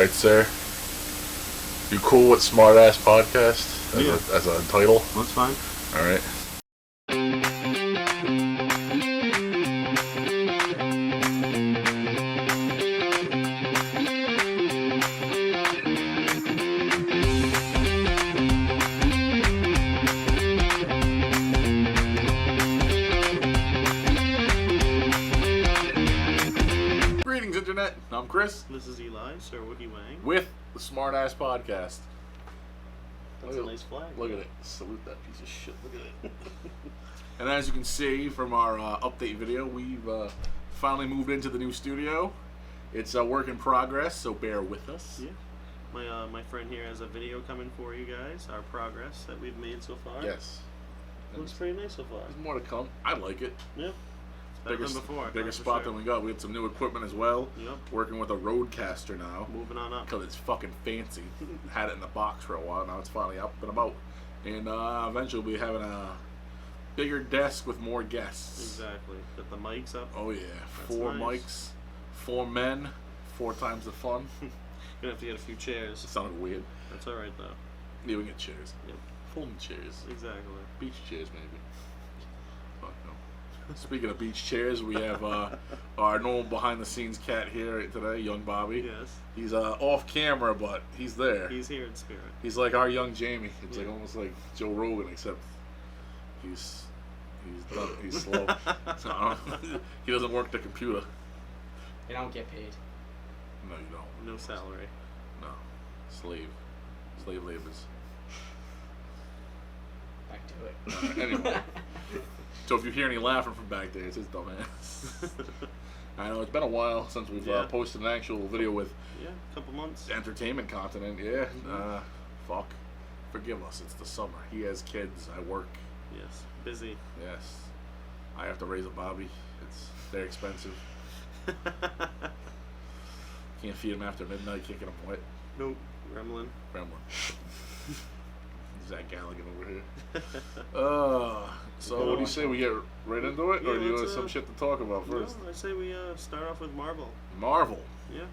Alright, sir. You cool with SmartAssPodCast as a title? That's fine. Alright. Greetings, Internet. I'm Chris. This is Eli, Sir Wookie Wang. With the SmartAssPodcast. That's a nice flag. Look at it. Salute that piece of shit. Look at it. And as you can see from our update video, we've finally moved into the new studio. It's a work in progress, so bear with us. Yeah. My friend here has a video coming for you guys. Our progress that we've made so far. Yes. Looks pretty nice so far. There's more to come. I like it. Yeah. Better than before. Bigger spot than we got. We have some new equipment as well. Yep. Working with a Roadcaster now. Moving on up. Because it's fucking fancy. Had it in the box for a while. Now it's finally up and about. And eventually we'll be having a bigger desk with more guests. Exactly. Put the mics up. Oh yeah. That's 4 nice. mics. 4 men. 4 times the fun. Gonna have to get a few chairs. It sounded weird. That's alright though. Yeah, we get chairs. Yep. Folding chairs. Exactly. Beach chairs, maybe. Fuck no. Speaking of beach chairs, we have our normal behind-the-scenes cat here today, young Bobby. Yes. He's off camera, but he's there. He's here in spirit. He's like our young Jamie. It's like almost like Joe Rogan, except he's slow. So, he doesn't work the computer. You don't get paid. No, you don't. No salary. No. Slave labors. Back to it. Anyway. So if you hear any laughing from back there, it's his dumb ass. I know, it's been a while since we've posted an actual video with a couple months. Entertainment content. Yeah. Fuck. Forgive us. It's the summer. He has kids. I work. Yes. Busy. Yes. I have to raise a Bobby. They're expensive. Can't feed him after midnight, kicking him wet. Nope. Gremlin. Zach Galligan over here. So what do you say we get right into it? Yeah, or do you let's, have some shit to talk about first? No, I say we start off with Marvel. Marvel. Yeah.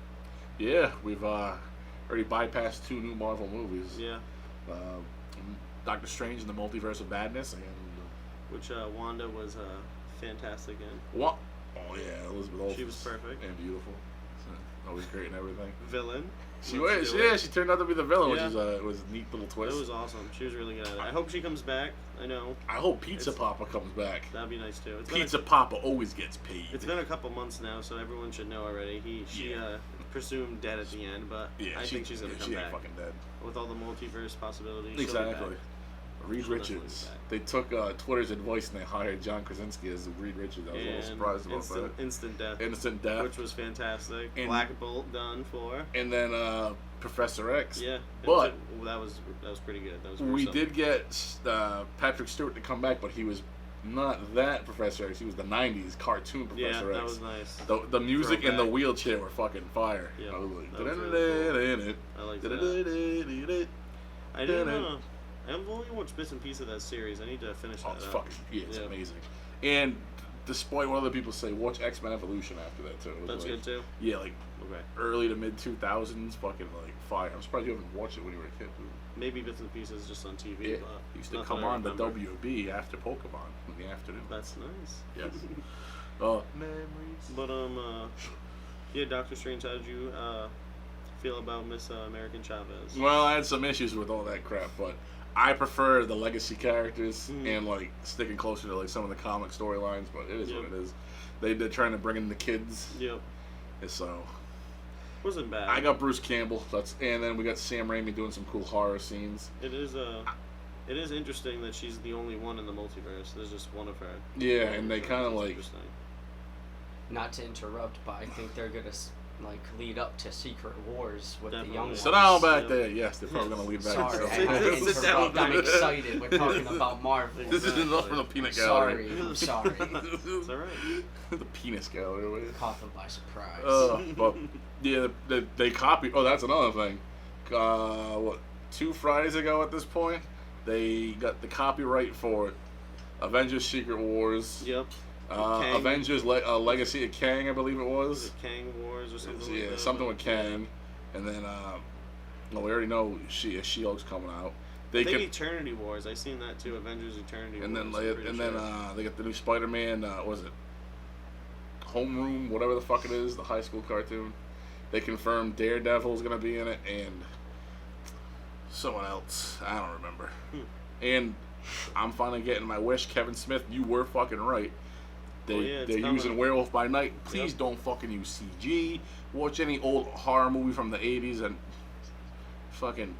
Yeah, we've already bypassed 2 new Marvel movies. Yeah. Doctor Strange and the Multiverse of Madness, and which Wanda was fantastic in. what? Oh yeah, Elizabeth Olsen. She was perfect and beautiful. Always great and everything. Villain. She turned out to be the villain, which was a neat little twist. It was awesome. She was really good at it. I hope she comes back. I know. I hope Pizza Papa comes back. That'd be nice too. Pizza Papa always gets paid. It's been a couple months now, so everyone should know already. She presumed dead at the end, but I think she's gonna come she back. ain't fucking dead. With all the multiverse possibilities. Exactly. Reed She'll Richards. They took Twitter's advice and they hired John Krasinski as Reed Richards. I was a little surprised about that. Instant death. Instant death. Which was fantastic. And Black Bolt done for. And then Professor X. Yeah. But that was pretty good. That was we did get Patrick Stewart to come back, but he was not that Professor X. He was the 90s cartoon Professor X. Yeah, that was nice. The music and the wheelchair were fucking fire. Yeah. I was like, that was really cool. I like that. I didn't know. I've only watched bits and pieces of that series. I need to finish that. It's fucking it's amazing. And despite what other people say, watch X-Men Evolution after that too. That's good too. Yeah, like early to mid 2000s, fucking like fire. I'm surprised you haven't watched it when you were a kid. Maybe bits and pieces just on TV. Yeah, but used to come on the WB after Pokemon in the afternoon. That's nice. Yes. Memories. But yeah, Doctor Strange. How did you feel about Miss American Chavez? Well, I had some issues with all that crap, but I prefer the legacy characters and like sticking closer to like some of the comic storylines. But it is what it is. They're trying to bring in the kids. Yep. And so wasn't bad. I got Bruce Campbell. And then we got Sam Raimi doing some cool horror scenes. It is interesting that she's the only one in the multiverse. There's just one of her. Yeah, and they kind of like. Not to interrupt, but I think they're gonna lead up to Secret Wars with the young ones. Sit down back there. Yes, they're probably gonna lead back. Sorry, I'm excited. We're talking about Marvel. This is enough from the peanut gallery. I'm sorry. It's alright. The penis gallery. Caught them by surprise. But yeah, they copied. Oh, that's another thing. 2 Fridays ago at this point, they got the copyright for Avengers: Secret Wars. Yep. Avengers Legacy of Kang, I believe it was. Kang Wars or something like that. Something with Kang. And then, we already know She-Hulk's coming out. I think Eternity Wars. I seen that too. Avengers Eternity and Wars. Then they got the new Spider-Man. Was it Homeroom? Whatever the fuck it is, the high school cartoon. They confirmed Daredevil's gonna be in it, and someone else. I don't remember. And I'm finally getting my wish. Kevin Smith, you were fucking right. They're using Werewolf by Night. Please don't fucking use CG. Watch any old horror movie from the 80s and fucking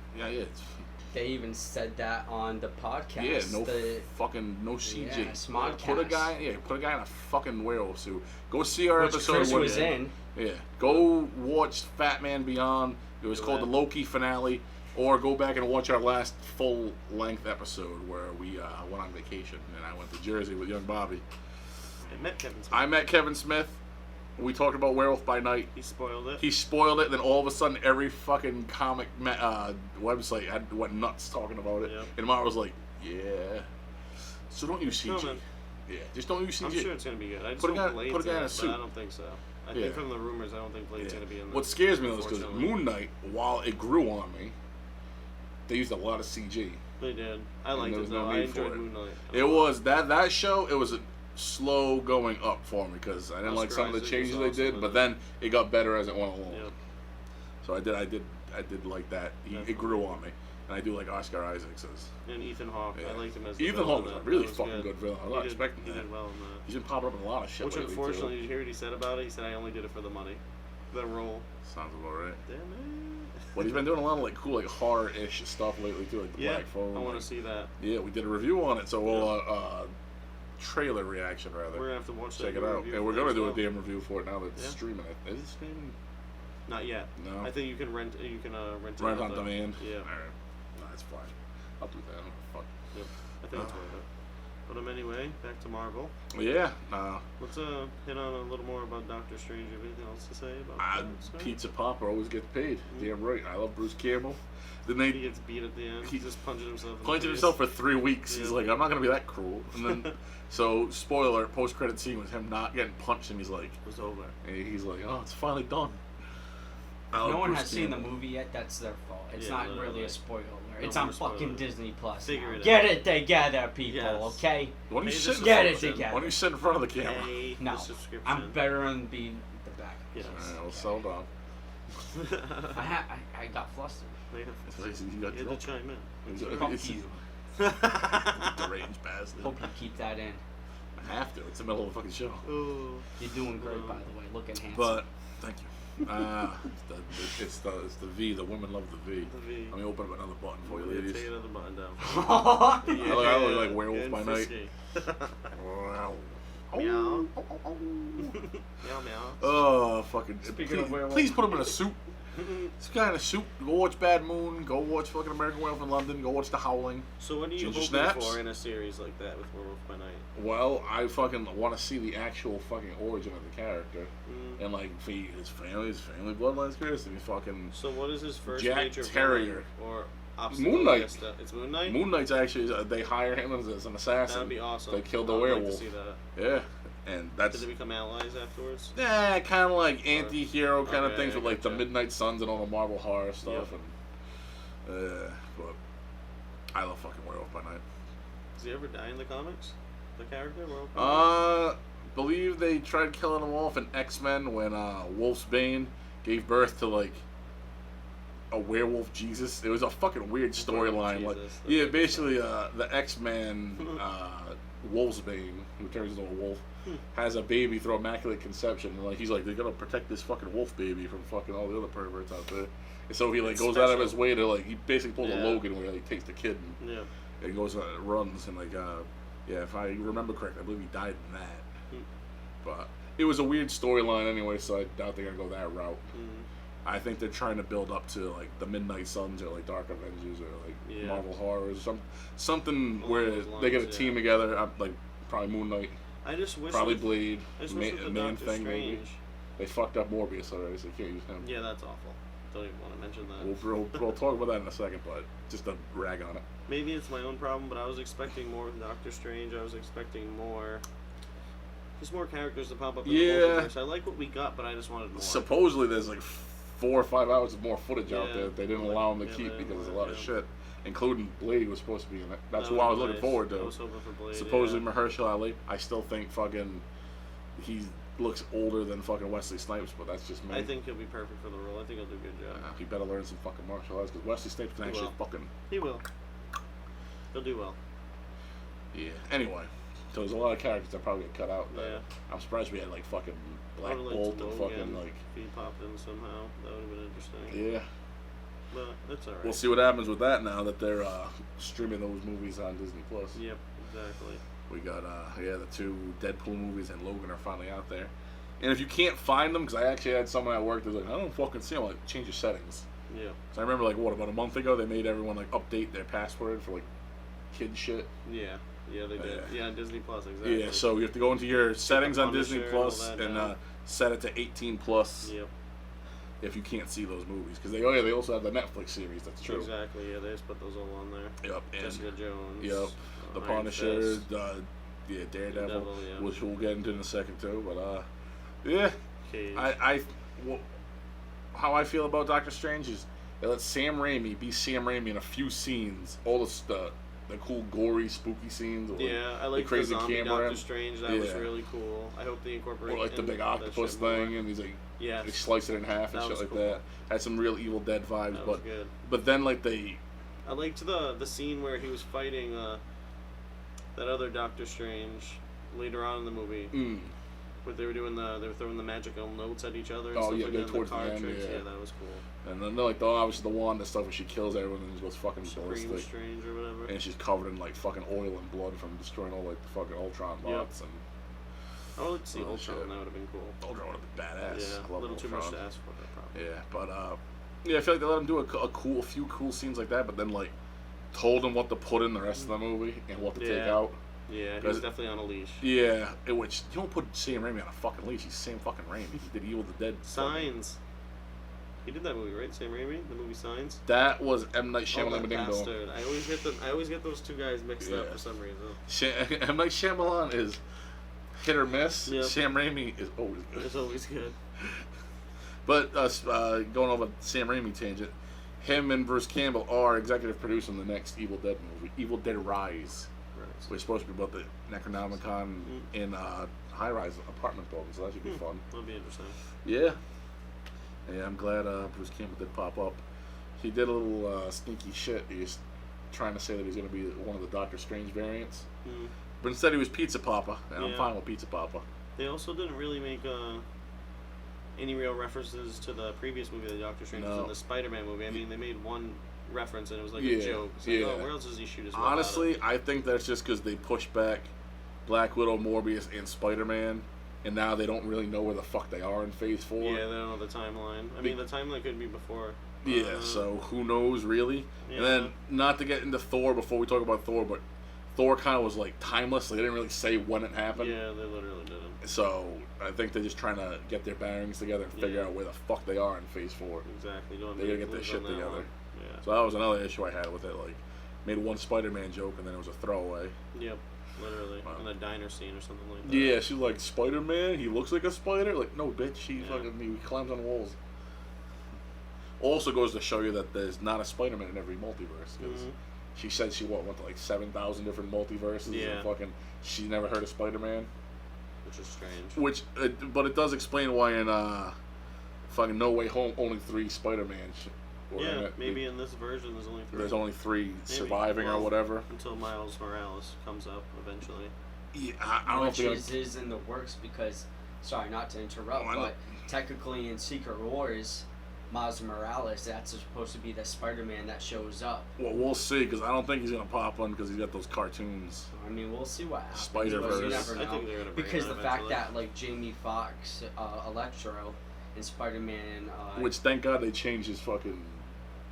They even said that on the podcast. Yeah, no CG. Yeah, SmartAssPodCast. Put a guy in a fucking werewolf suit. Go see our episode. Chris was in. Yeah, go watch Fat Man Beyond. It was called the Loki finale. Or go back and watch our last full-length episode where we went on vacation and I went to Jersey with young Bobby. I met Kevin Smith. We talked about Werewolf by Night. He spoiled it. Then all of a sudden, every fucking comic website went nuts talking about it. Yep. And Mara was like, "Yeah." So don't use CG. Yeah, just don't use CG. I'm sure it's gonna be good. I just put a guy in a suit. But I don't think so. I think from the rumors, I don't think Blade's gonna be in. What scares me though is because Moon Knight, while it grew on me, they used a lot of CG. They did. I liked it though. I enjoyed Moon Knight. It was that show. It was a slow going up for me because I didn't like some of the changes they did, but then it got better as it went along. Yep. So I did like that. It grew on me, and I do like Oscar Isaacs and Ethan Hawke. I liked him as Ethan Hawke was a really fucking good villain. I was not expecting that. He did well in that. He's been popping up in a lot of shit. Which unfortunately, did you hear what he said about it? He said, "I only did it for the money, the role." Sounds about right. Damn it. But he's been doing a lot of cool horror-ish stuff lately too, like the Black Phone. I want to see that. Yeah, we did a review on it, so we'll trailer reaction rather. We're gonna have to watch that. Check it out, and we're gonna do a damn review for it now that it's streaming. Is it streaming? Not yet. No. I think you can rent. You can rent it on demand. Yeah. All right. No, that's fine. I'll do that. Fuck. Yep. I think it's worth it. But anyway, back to Marvel. Yeah. Let's hit on a little more about Doctor Strange. Anything else to say about that? Pizza Popper always gets paid. Damn right. I love Bruce Campbell. Then he gets beat at the end. He just punches himself for 3 weeks. Yeah. He's like, I'm not gonna be that cruel. And then, so spoiler: post-credit scene was him not getting punched, and he's like, "It was over." And he's like, "Oh, it's finally done." If no one has seen the movie yet, that's their fault. It's not really a spoiler. It's on fucking Disney Plus. Get it together, people. Okay. Why don't you sit in front of the camera? No, I'm better than being the back. Yes. Alright, well, sell down. I got flustered. You got to chime in. Deranged bastard. Hope you keep that in. I have to. It's the middle of the fucking show. You're doing great, by the way. Looking handsome. But thank you. It's the V. The women love the V. The V. Let me open up another button for you, ladies. Take another button down. I look like Werewolf by Night. Wow. Meow. Meow meow. Oh, fucking. Speaking of werewolf. Please put him in a suit. This guy in a suit. Go watch Bad Moon. Go watch fucking American Werewolf in London. Go watch The Howling. So what are you hoping for in a series like that with Werewolf by Night? Well, I fucking want to see the actual fucking origin of the character. And his family bloodline's curious to be fucking. So what is his first Jack major Terrier or Moon Knight? It's Moon Knight? Moon Knight's actually, they hire him as an assassin. That'd be awesome. They killed the werewolf. Like to see that. Yeah. And that's... Did they become allies afterwards? Yeah, kind of like anti-hero kind of things with the Midnight Suns and all the Marvel horror stuff. Yep. And but I love fucking Werewolf by Night. Does he ever die in the comics? The character? Werewolf by Night? Believe they tried killing him off in X-Men when Wolf's Bane gave birth to a werewolf Jesus. It was a fucking weird storyline. Basically the X-Man Wolfsbane, who turns into a wolf, has a baby through immaculate conception. And he's like, they're gonna protect this fucking wolf baby from fucking all the other perverts out there. And so he goes out of his way to he basically pulls a Logan where he takes the kid and goes runs and if I remember correctly, I believe he died in that. But it was a weird storyline anyway, so I doubt they're gonna go that route. I think they're trying to build up to the Midnight Suns or Dark Avengers or Marvel Horrors, something where they get a team together. Probably Moon Knight. I just wish probably Blade. Man Thing maybe. They fucked up Morbius already, so you can't use him. Yeah, that's awful. Don't even want to mention that. We'll talk about that in a second, but just to rag on it. Maybe it's my own problem, but I was expecting more of Doctor Strange. I was expecting more. Just more characters to pop up in the multiverse. I like what we got, but I just wanted more. Supposedly there's 4 or 5 hours of more footage out there that they didn't allow him to keep because there's a lot of shit, including Blade was supposed to be in it. That's what I was looking forward to. I was hoping for Blade. Supposedly Mahershala Ali. I still think fucking he looks older than fucking Wesley Snipes, but that's just me. I think he'll be perfect for the role. I think he'll do a good job. He better learn some fucking martial arts because Wesley Snipes can actually fucking. He will. He'll do well. Yeah. Anyway, so there's a lot of characters that probably get cut out. Yeah. I'm surprised we had like fucking Black Bolt and fucking like. If he popped in somehow, that would have been interesting. Yeah. But that's alright. We'll see what happens with that now that they're streaming those movies on Disney Plus. Yep, exactly. We got the 2 Deadpool movies and Logan are finally out there. And if you can't find them, because I actually had someone at work that was like, I don't fucking see them. Like, change your settings. Yeah. So I remember like about a month ago they made everyone like update their password for like kid shit. Yeah. Yeah, they did. Yeah, Disney Plus, exactly. Yeah, so you have to go into your settings on Disney Plus and set it to 18 plus. Yep. If you can't see those movies, because they also have the Netflix series. That's true. Exactly. Yeah, they just put those all on there. Yep. And Jessica Jones. Yep. The Punisher. Daredevil, which we'll get into in a second too. But yeah. Cage. How I feel about Doctor Strange is they let Sam Raimi be Sam Raimi in a few scenes. All the cool, gory, spooky scenes. I like the crazy zombie camera. Doctor Strange. That was really cool. I hope they incorporate. Or like the big octopus thing, and he's like, they slice it in half and shit like that. Had some real Evil Dead vibes, that was good. But then like they. I liked the scene where he was fighting that other Doctor Strange later on in the movie. But they were throwing the magical notes at each other. And stuff like towards the end. Yeah, that was cool. And then they're like, obviously the Wanda stuff where she kills everyone and just goes fucking ballistic. Strange or whatever. And she's covered in like fucking oil and blood from destroying all like the fucking Ultron bots and. I would like to see Ultron. That would have been cool. Ultron would have been badass. Yeah, a little too much to ask for that, probably. Yeah, but I feel like they let him do a few cool scenes like that, but then like told him what to put in the rest of the movie and what to take out. Yeah, he was definitely on a leash. Yeah, which you don't put Sam Raimi on a fucking leash. He's Sam fucking Raimi. He did Evil Dead. Signs. He did that movie, right? Sam Raimi, the movie Signs. That was M. Night Shyamalan. Bastard. I always get those two guys mixed up for some reason. M. Night Shyamalan is hit or miss. Yep. Sam Raimi is always good. It's always good. But going over Sam Raimi tangent, him and Bruce Campbell are executive producing the next Evil Dead movie, Evil Dead Rise. We're supposed to be about the Necronomicon in high-rise apartment buildings, so that should be fun. That'll be interesting. Yeah. Yeah, I'm glad Bruce Campbell did pop up. He did a little sneaky shit. He was trying to say that he's going to be one of the Doctor Strange variants. But instead he was Pizza Papa, and I'm fine with Pizza Papa. They also didn't really make any real references to the previous movie that Doctor Strange was in, the Spider-Man movie. I mean, they made one reference and it was like a joke. It's like, where else does he shoot his robot? Honestly, I think that's just because they pushed back Black Widow, Morbius, and Spider-Man, and now they don't really know where the fuck they are in Phase 4. Yeah, they don't know the timeline. I mean, the timeline could be before. Yeah, so who knows, really? Yeah. And then, not to get into Thor before we talk about Thor, but Thor kind of was like timeless. They didn't really say when it happened. Yeah, they literally didn't. So I think they're just trying to get their bearings together and figure out where the fuck they are in Phase 4. Exactly. They gotta get their shit together. Yeah. So that was another issue I had with it. Like, made one Spider-Man joke and then it was a throwaway. Yep. Literally. In a diner scene or something like that. Yeah, she's like, Spider-Man? He looks like a spider? Like, no, bitch. He climbs on walls. Also goes to show you that there's not a Spider-Man in every multiverse. Because she said she went to like 7,000 different multiverses. Yeah. And she never heard of Spider-Man. Which is strange. But it does explain why in fucking No Way Home only 3 Spider-Man. Maybe in this version there's only 3. There's only 3 surviving or whatever. Until Miles Morales comes up eventually. Yeah, I don't know if is in the works because, sorry, not to interrupt, but technically in Secret Wars, Miles Morales, that's supposed to be the Spider-Man that shows up. Well, we'll see, because I don't think he's going to pop on because he's got those cartoons. I mean, we'll see what happens. Spider-Verse. You never know. I think they're gonna bring because him the fact that, like, Jamie Foxx, Electro, and Spider-Man... which, thank God, they changed his fucking...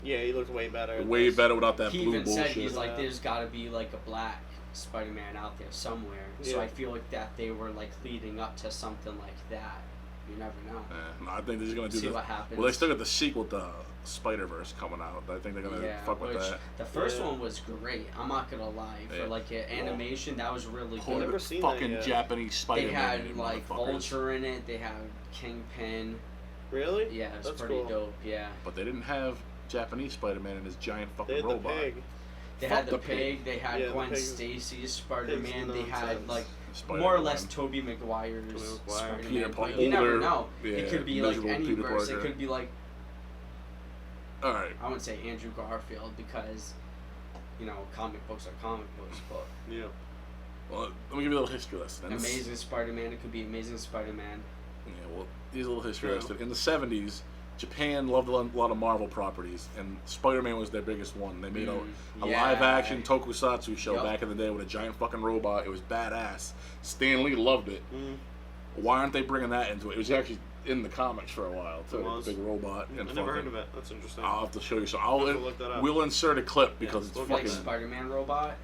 Yeah, he looked way better. Way better without that blue bullshit. He even said, he's like, there's got to be, like, a black Spider-Man out there somewhere. Yeah. So I feel like that they were, like, leading up to something like that. You never know. No, I think they're just going to do see what happens. Well, they still got the sequel to Spider-Verse coming out. I think they're going to fuck with that. The first one was great. I'm not going to lie. For, like, an animation, that was really good. I've never seen fucking Japanese Spider-Man. They had, like, Vulture in it. They had Kingpin. Really? Yeah, it's That's pretty cool. dope. Yeah. But they didn't have Japanese Spider-Man and his giant fucking They had robot. the pig. They Fuck had the the pig. They had Yeah, Gwen the pig's- Stacy's Spider-Man. They had nonsense. like Spider-Man. more or less Tobey Maguire's Maguire. Spider-Man. Peter But Parker. you never Older, know. yeah, It could be like miserable any Peter verse. Parker. It could be like All right. I wouldn't say Andrew Garfield because comic books are comic books, but Yeah. Well, let me give you a little history lesson. Amazing Spider-Man. It could be Amazing Spider-Man. Yeah, well, here's a little history Yeah. lesson. In the 70s, Japan loved a lot of Marvel properties, and Spider-Man was their biggest one. They made a Yeah. live-action tokusatsu show Yup. back in the day with a giant fucking robot. It was badass. Stan Lee loved it. Why aren't they bringing that into it? It was actually in the comics for a while, too. It was? The big robot. And I never heard of it. That's interesting. I'll have to show you. So I'll have to look that up. we'll insert a clip because it's look Like fucking Spider-Man robot.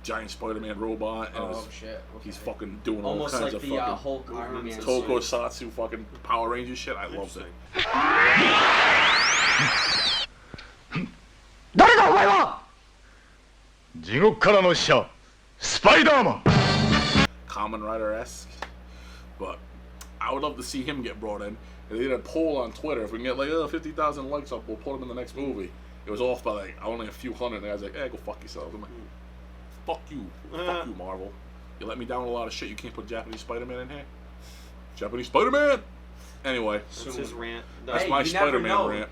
giant Spider-Man robot. And Oh shit. Okay. he's fucking doing all almost kinds like of the fucking Hulk Iron Man. movements. tokusatsu fucking Power Rangers shit. I loved it. Interesting. 誰だお前は地獄からの使者スパイダーマン Kamen Rider-esque, but I would love to see him get brought in. They did a poll on Twitter. If we can get like 50,000 likes up, we'll put him in the next movie. It was off by like only a few hundred. The guy's like, "Hey, go fuck yourself." I'm like, "Fuck you, fuck you, Marvel. You let me down with a lot of shit. You can't put Japanese Spider-Man in here. Japanese Spider-Man." Anyway, That's his rant. That's Hey, my you never Spider-Man know. rant.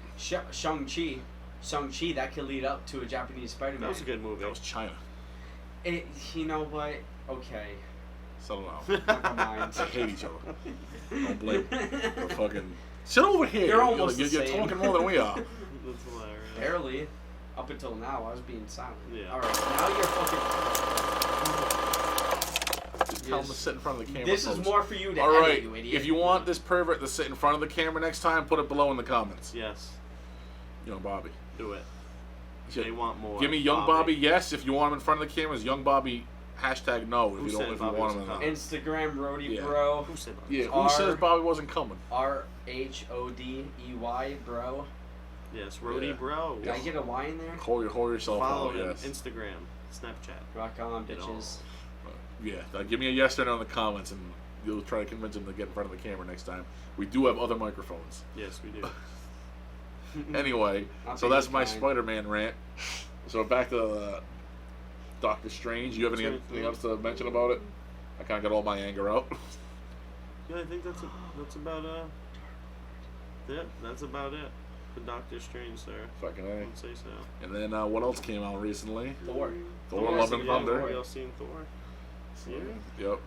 Shang-Chi, that could lead up to a Japanese Spider-Man. That was a good movie. That was China. You know what? Okay. Settle down. Never mind. They hate each other. Don't blame them. They're fucking. Sit over here. You're almost You're the same. talking more than we are. That's hilarious. Barely. Up until now, I was being silent. Yeah. Alright, now you're fucking... Just tell them to sit in front of the camera. This is folks. more for you to All edit, right. you idiot. If you want this pervert to sit in front of the camera next time, put it below in the comments. Yes. Young Bobby. Do it. Shit. They want more. Give me Young Bobby, yes. If you want him in front of the cameras, Young Bobby, hashtag no. If Who you said don't, if you Bobby want him was in coming? Instagram, Roadie Yeah. Bro. Who said Bobby? Yeah, who R- says Bobby wasn't coming? RHODEY, bro. Yes, Roadie Yeah. Bro. Did I get a Y in there? Hold yourself Follow out, him. yes. Instagram, Snapchat. Rock on, You know. bitches. Yeah, give me a yes or no in the comments, and you'll try to convince him to get in front of the camera next time. We do have other microphones. Yes, we do. Anyway, Not so being that's my kind. Spider-Man rant. So back to Doctor Strange. You have anything else to mention about it? I kind of got all my anger out. Yeah, I think that's about that's about it. The Doctor Strange there. Fucking I A. would say so. And then what else came out recently? Thor. Thor: Thor, Love and yeah, Thunder. We all seen Thor. So, Yeah. Yep.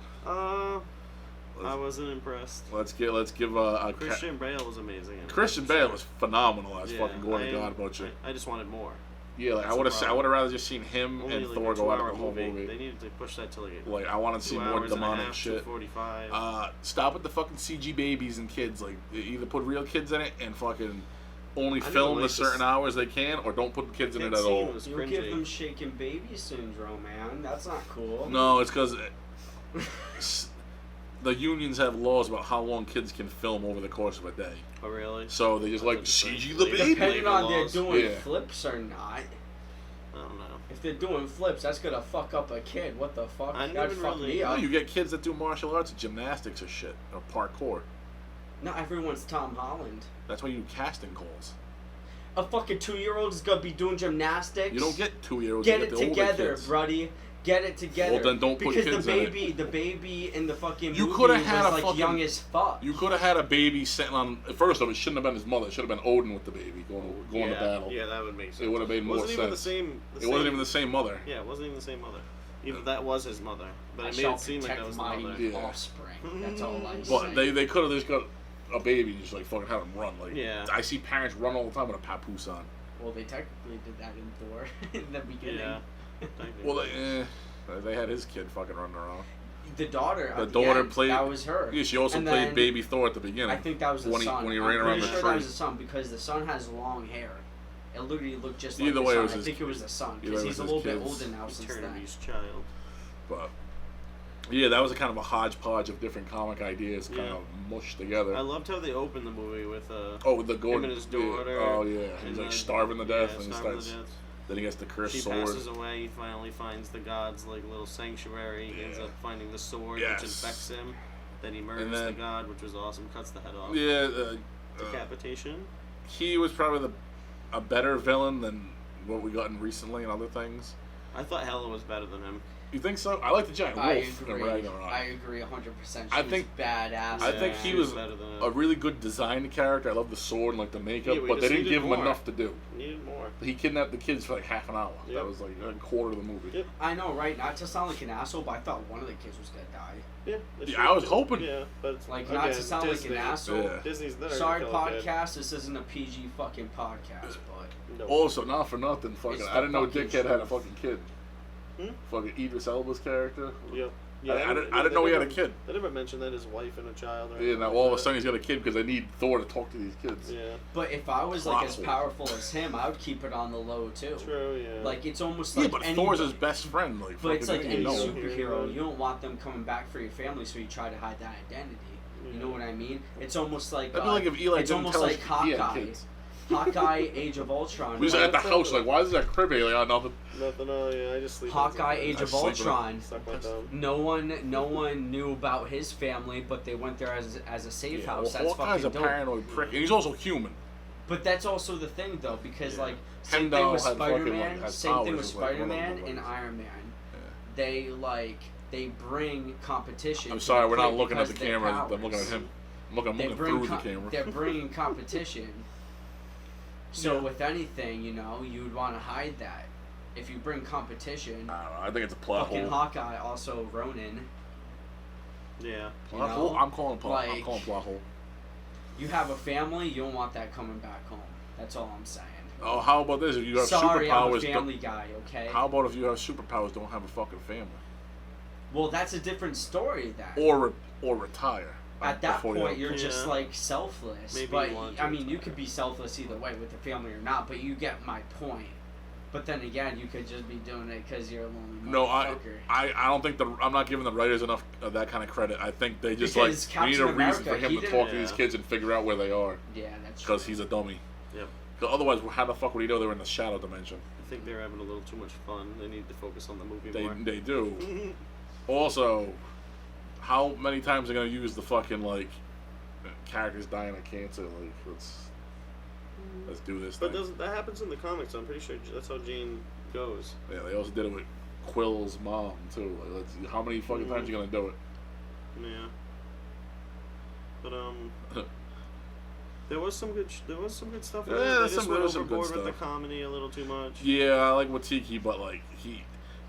I wasn't impressed. Let's give a Christian Bale was amazing. in it. Christian Bale was phenomenal as Yeah, fucking Gordon God Butcher. I just wanted more. Yeah, like That's I would the have problem. rather just seen him Only and like Thor a go at it 2-hour the whole movie. They needed to push that to Like I want to see 2 more hours and a demonic half, shit. 2:45. Stop with the fucking CG babies and kids. Like either put real kids in it and fucking only I never film the liked certain this- hours they can, or don't put the kids in it That at scene all. was You cringy. give them shaken baby syndrome, man. That's not cool. No, it's because the unions have laws about how long kids can film over the course of a day. Oh really? So they just like That's CG interesting. the Like, baby. Depending on they're laws. doing Yeah. flips or not. I don't know. If they're doing flips, that's gonna fuck up a kid. What the fuck? I didn't That'd even fuck really- me No, up. you get kids that do martial arts, gymnastics, or shit, or parkour. Not everyone's Tom Holland. That's why you do casting calls. A fucking 2-year-old is gonna be doing gymnastics. You don't get 2-year-olds. Get you it get the older together, kids. bruddy. Get it together. Well, then don't put because kids the in it. baby, the baby in the fucking You movie coulda was had a like fucking- young as fuck. You could have had a baby sitting on. First off, it shouldn't have been his mother. It should have been Odin with the baby going to battle. Yeah, that would make sense. It would have made more wasn't sense. Even the same. It wasn't even the same mother. Yeah, it wasn't even the same mother. Even that was his mother, but I it made shall it seem like protect that was the my mother. Yeah. offspring. That's all I say. But they could have just got a baby and just like fucking had him run. Like Yeah. I see parents run all the time with a papoose on. Well, they technically did that in Thor in the beginning. Yeah. Well, they had his kid fucking running around. The daughter. The at daughter end, played. that was her. Yeah, she also And played then Baby Thor at the beginning. I think that was the when son. when he I'm ran around pretty the sure tree. that was the son because the son has long hair. It literally looked just like Either the way, it son. was I his- think it was the son either because it he's a was little his bit kids. older now since then. Eternity's child. But yeah, that was a kind of a hodgepodge of different comic ideas, kind Yeah. of mushed together. I loved how they opened the movie with with the him Gordon and his yeah. daughter. Oh yeah, and he's like then- starving to death, yeah, and he starving starts. to death. Then he gets the cursed She sword. passes away. He finally finds the god's like little sanctuary. He ends Yeah. up finding the sword, Yes. which infects him. Then he murders then- the god, which was awesome. Cuts the head off. Yeah, decapitation. He was probably a better villain than what we gotten recently and other things. I thought Hela was better than him. You think so? I like the giant wolf in Ragnarok. I agree 100%. I think badass. I think he was a really good designed character. I love the sword and like the makeup, but they didn't give him enough to do. Needed more. He kidnapped the kids for like half an hour. Yep. That was like a quarter of the movie. Yep. I know, right? Not to sound like an asshole, but I thought one of the kids was gonna die. Yeah, I was hoping. Yeah, but it's, like not to sound Disney, like an asshole. Yeah. Disney's there. Sorry, podcast. This isn't a PG fucking podcast, but Nope. Also, not for nothing, fucking. I didn't know Dickhead had a fucking kid. Hmm? Fucking Idris Elba's character. Yep. Yeah, I didn't know he had a kid. They never mentioned that his wife and a child. Or Yeah, now all of a sudden he's got a kid because they need Thor to talk to these kids. Yeah. But if I was like as powerful as him, I would keep it on the low too. True. Yeah. Like it's almost like but Thor's his best friend. Like, but it's like any know. superhero. You don't want them coming back for your family, so you try to hide that identity. Yeah. You know what I mean? It's almost like That'd be like if Eli it's didn't almost tell like us he had Hawkeye. kids. Hawkeye, Age of Ultron. We was at the house, like, why is there a crib here? Like, nothing. Nothing. Oh yeah, I just sleep. Hawkeye, Age of Ultron. Suck my thumb. No one knew about his family, but they went there as a safe house. Well, That's Hawkeye's fucking a paranoid prick, and he's also human. But that's also the thing, though, because like same Heimdall thing with had fucking, Spider-Man, like, same thing with powers, like, one of Spider-Man them, and like- Iron Man. They bring competition. I'm to sorry, the we're not plate looking at the because of their camera. I'm looking at powers. him. I'm looking through the camera. They're bringing competition. So with anything, you know, you would want to hide that. If you bring competition, I don't know. I think it's a plot fucking hole. Hawkeye, also Ronin. Yeah. Plot know, hole? I'm calling plot. like- I'm calling plot hole. You have a family, you don't want that coming back home. That's all I'm saying. Oh, how about this? If you have Sorry, I'm a superpowers, family guy, okay? how about if you have superpowers, don't have a fucking family, Well, that's a different story then. or retire. At that before you point, have you're kids. just like selfless. Maybe but you want to I mean, you retire. could be selfless either way with the family or not. But you get my point. But then again, you could just be doing it because you're a lonely No, motherfucker. I don't think I'm not giving the writers enough of that kind of credit. I think they just Because we need Captain a reason America, for him he to didn't- talk to these kids and figure out where they are. Yeah, that's true. Because he's a dummy. Yep. 'Cause otherwise, how the fuck would he know they're in the shadow dimension? I think they're having a little too much fun. They need to focus on the movie They more. they do. Also, how many times are they gonna use the fucking like characters dying of cancer? Like let's do this. But thing. that happens in the comics. I'm pretty sure that's how Jane goes. Yeah, they also did it with Quill's mom too. Like, how many fucking times are you gonna do it? Yeah. But there was some good stuff. In Yeah, there. They there's just some- went there was some good overboard with the stuff. comedy a little too much. Yeah, I like Watiki, but like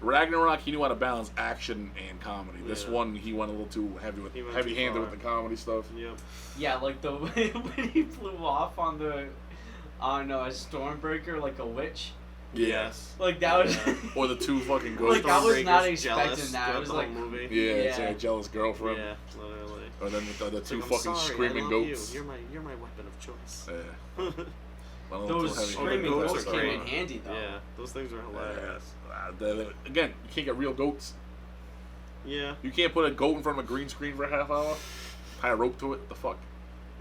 Ragnarok, he knew how to balance action and comedy. This Yeah. one, he went a little too heavy-handed too with the comedy stuff. Yep. Yeah, like the when he flew off on a Stormbreaker like a witch. Yes. Like that was. Yeah. Or the two fucking ghosts. Like I was not Stormbreaker's expecting jealous that. It throughout was the like whole movie. Yeah, it's Yeah. like a jealous girlfriend. Yeah, literally. Or then the two Like, I'm fucking sorry, screaming I love goats. You. You're my weapon of choice. Yeah. Well, those heavy- screaming goats ghosts are came great. in handy though. Yeah, those things are hilarious. Again, you can't get real goats. Yeah. You can't put a goat in front of a green screen for a half hour. Tie a rope to it. The fuck.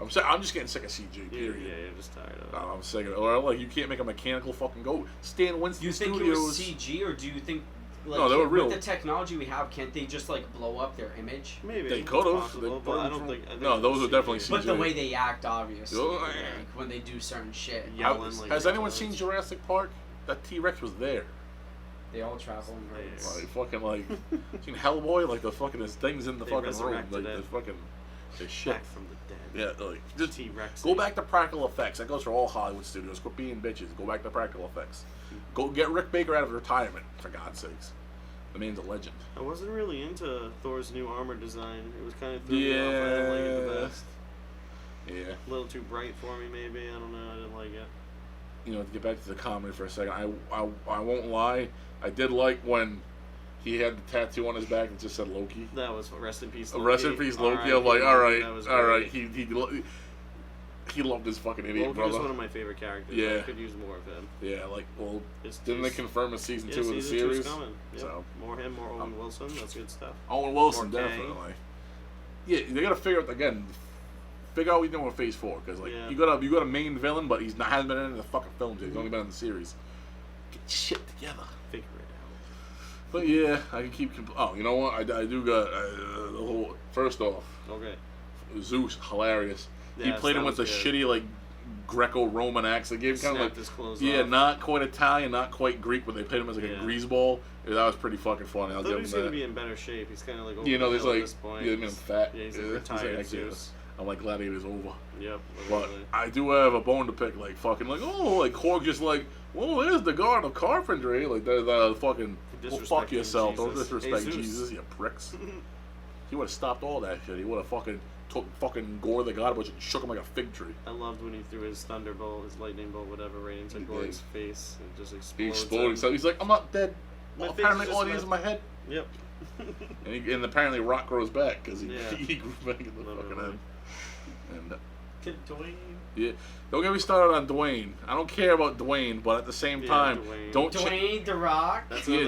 I'm just getting sick of CG. Yeah, Period. you're just tired of it. No, I'm sick of it. Or like you can't make a mechanical fucking goat. Stan Winston You think Studios. it was CG, or do you think like No, they were real. with the technology we have, can't they just like blow up their image? Maybe They it's could've. possible, They but I put don't think. I think No, it those was are definitely CG. But the CG. way they act, obviously, Oh, like, yeah. when they do certain shit, Yeah. Yelling like Has anyone retards. seen Jurassic Park? That T-Rex was there. they all travel in raves. Like fucking like seen Hellboy, like the fucking his things in the They fucking room, resurrected like it. the fucking the shit. Back from the dead. Yeah, like just T-Rex. go back to practical effects. That goes for all Hollywood studios. Quit being bitches. Go back to practical effects. Go get Rick Baker out of retirement, for God's sakes. The man's a legend. I wasn't really into Thor's new armor design. It was kind of threw me off. I didn't like it the best. Yeah. A little too bright for me, maybe. I don't know. I didn't like it. You know, to get back to the comedy for a second, I won't lie. I did like when he had the tattoo on his back that just said Loki. That was rest in peace, Loki. Rest in peace, Loki. R.I.P. I'm like, all right, That was all right. great. He loved his fucking idiot Loki brother. was one of my favorite characters. Yeah. I could use more of him. Yeah, like, well, It's didn't they confirm a season 2 of the season 2's series? coming. Yep. So More him, more Owen Wilson. That's good stuff. Owen Wilson, More Kang. definitely. Yeah, they gotta figure out again. Figure out what you're doing with Phase 4, because like Yeah. you got a main villain, but hasn't been in any of the fucking films yet. He's only been in the series. Get shit together. Figure it out. But yeah, I can keep. Oh, you know what? I do got the whole. First off, Okay. Zeus, hilarious. he played him with the shitty like Greco-Roman accent. They gave him kind of like his clothes off. Not quite Italian, not quite Greek, but they played him as like a greaseball. Yeah, that was pretty fucking funny. I thought he was gonna be in better shape. He's kind of like over there's like at this point. Yeah, I mean, fat. Yeah, he's like retired. I'm like glad he was over. Yep. But I do have a bone to pick. Like fucking like like Korg just like there's the god of carpentry. Like the fucking fuck yourself. Jesus. Don't disrespect Jesus, you pricks. He would have stopped all that shit. He would have fucking took fucking Gore the God, and shook him like a fig tree. I loved when he threw his thunderbolt, his lightning bolt, whatever, right into Gore's face and just exploded. He exploded. So he's like, I'm not dead. Well, apparently all it is in my head. Yep. and apparently rock grows back because he grew back in the fucking head. And Dwayne. Yeah, don't get me started on Dwayne. I don't care about Dwayne, but at the same time, don't Dwayne the Rock. We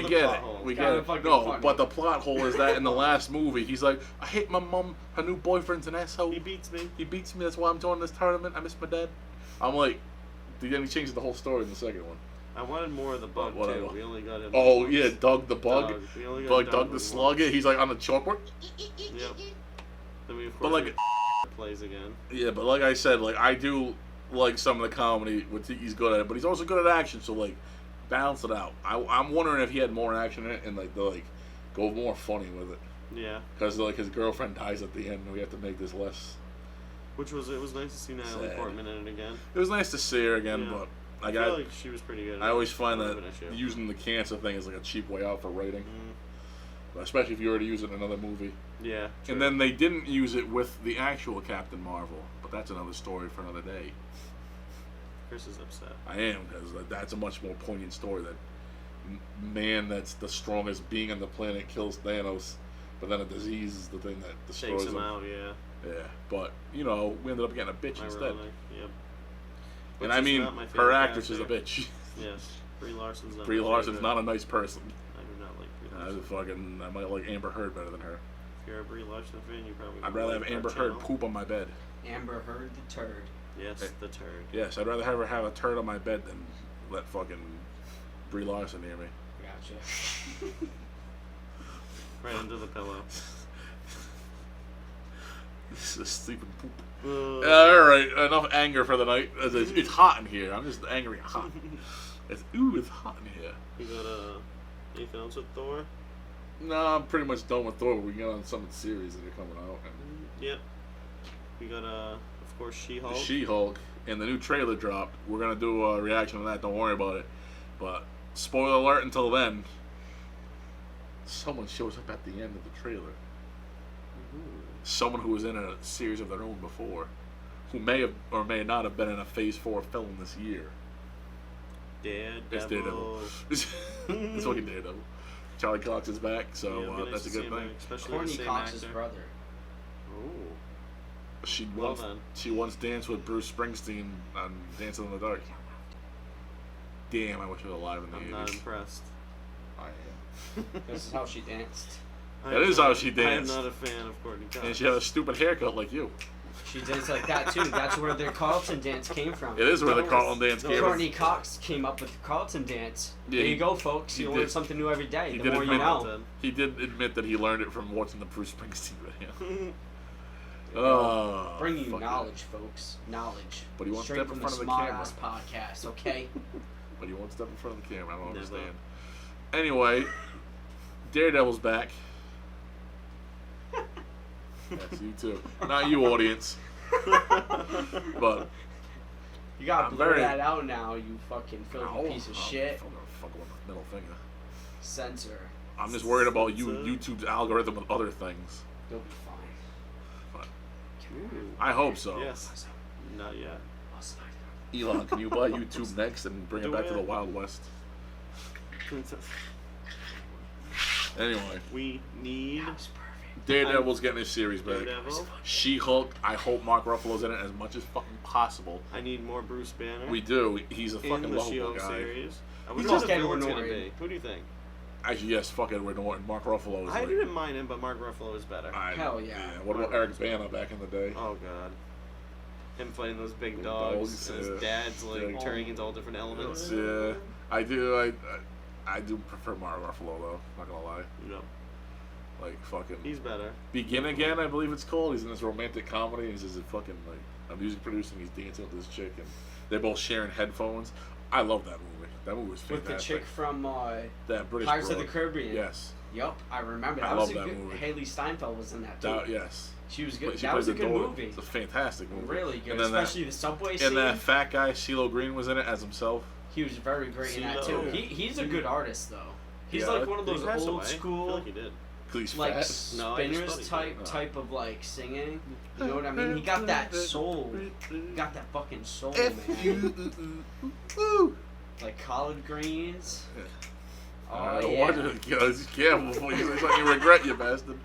get it. No, but the plot hole is that in the last movie, he's like, I hate my mom. Her new boyfriend's an asshole. He beats me. That's why I'm joining this tournament. I miss my dad. I'm like, then he changes the whole story in the second one. I wanted more of the bug too. We only got him. Oh yeah, Doug the bug. Doug the slug. He's like on the chalkboard. Yep. Then we of course plays again. Yeah, but like I said, like I do like some of the comedy. He's good at it, but he's also good at action. So like, balance it out. I'm wondering if he had more action in it and like go more funny with it. Yeah. Because like his girlfriend dies at the end, and we have to make this less. It was nice to see Natalie Portman in it again. It was nice to see her again, but I feel like she was pretty good. I always find that using the cancer thing is like a cheap way out for writing. Especially if you already use it in another movie. Yeah. True. And then they didn't use it with the actual Captain Marvel, but that's another story for another day. Chris is upset. I am, because that's a much more poignant story. That man that's the strongest being on the planet kills Thanos, but then a disease is the thing that destroys takes him out. Yeah. Yeah, but we ended up getting a bitch instead. Yep. And I mean, her actress is a bitch. Yes. Brie Larson's not a nice person. I do not like Brie Larson. I might like Amber Heard better than her. If you're a Brie Larson fan, you probably. I'd rather have Amber Heard poop on my bed. Amber Heard the turd. Yes, the turd. Yes, I'd rather have her have a turd on my bed than let fucking Brie Larson near me. Gotcha. Right under the pillow. This is sleeping poop. Alright, enough anger for the night. It's hot in here. I'm just angry and hot. It's hot in here. You got anything else with Thor? No, I'm pretty much done with Thor. We can get on some of the series that are coming out. Yep. We got, of course, She-Hulk. She-Hulk. And the new trailer dropped. We're going to do a reaction to that. Don't worry about it. But, spoiler alert until then, someone shows up at the end of the trailer. Someone who was in a series of their own before, who may have or may not have been in a Phase 4 film this year. Daredevil. It's Daredevil. It's fucking Daredevil. Charlie Cox is back, so that's a good thing. Courtney Cox's brother. Ooh. She once danced with Bruce Springsteen on Dancing in the Dark. Damn, I wish I was alive in the 80s. I'm not impressed. I am. This is how she danced. That is how she danced. I'm not a fan of Courtney Cox. And she had a stupid haircut like you. She danced like that too. That's where their Carlton dance came from. It is where the Carlton dance came from. Courtney Cox came up with the Carlton dance. Yeah, there you go, folks. You learn something new every day. The more you know. He did admit that he learned it from watching the Bruce Springsteen video. Bringing you knowledge, folks. Knowledge. But he won't step in front of the camera. SmartAssPodCast, okay? But he won't step in front of the camera. I don't understand. Anyway, Daredevil's back. Yes, you too. Not you, audience. But you gotta blur that out now, you fucking filthy piece of shit. I'm gonna fuck with my middle finger. Censor. I'm just worried about YouTube's algorithm with other things. You'll be fine. But I hope so. Yes. Not yet. Elon, can you buy YouTube next and bring it back to the Wild West? Anyway. We need... Daredevil's getting his series back. She-Hulk, I hope Mark Ruffalo's in it as much as fucking possible. I need more Bruce Banner. We do. He's a fucking lovable guy. Series. Who do you think? Actually, yes, fuck Edward Norton. Mark Ruffalo is I didn't mind him, but Mark Ruffalo is better. Hell yeah. What about Eric Bana back in the day? Oh, God. Him fighting those big dogs, and his dad's like turning into all different elements. Yeah, I do. I do prefer Mark Ruffalo though. Not gonna lie. Yep. Like fucking. He's better. Begin Again, I believe it's called. He's in this romantic comedy. He's just a fucking like a music producer. And he's dancing with this chick, and they're both sharing headphones. I love that movie. That movie was fantastic. With the chick from that British Pirates broad. of the Caribbean. Yes. Yup, I remember. I love that movie. Haley Steinfeld was in that too. Yes. She was good. She that was a the good daughter. movie. It's a fantastic movie. Really good, and then especially the subway scene. And that fat guy, CeeLo Green, was in it as himself. He was very great in that too. He's a good artist though. He's Yeah, like one of those old away. school, I feel like he did. He's like fat. spinners type of like singing. You know what I mean? He got that soul. He got that fucking soul, man. Like collard greens. Oh yeah. Careful before you say something you regret, you bastard.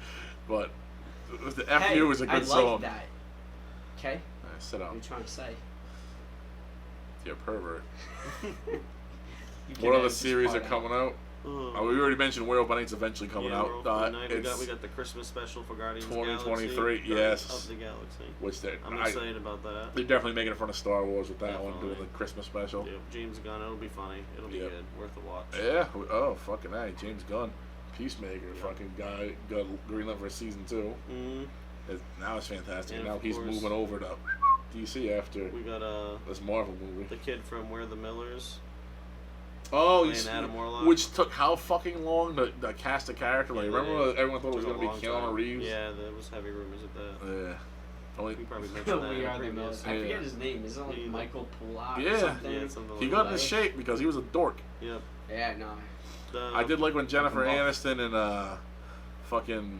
But the FU was a good song. I like that. Okay. Sit down. What are you trying to say? You're a pervert. What other series are coming out? We already mentioned Werewolf by Night's eventually coming out. We got the Christmas special for Guardians 2023, of the Galaxy. Which I'm excited about that. They're definitely making it fun of Star Wars with that one, doing the Christmas special. Yep, James Gunn, it'll be funny. It'll be good. Worth a watch. Yeah. Oh, fucking hey, James Gunn. Peacemaker, fucking guy, got greenlit for season 2. Now it's fantastic. And now he's moving over to DC after we got this Marvel movie. The kid from Where the Millers. Oh, Adam Warlock. Which took how fucking long to cast a character? Like, remember when everyone thought it was going to be Keanu Reeves? Yeah, there was heavy rumors of that. Yeah. We probably mentioned that. We are the Millers. I forget his name. Isn't it like Michael Pulak or something? Yeah, something he got in shape because he was a dork. Yep. Yeah, no. I did like when Jennifer Aniston and fucking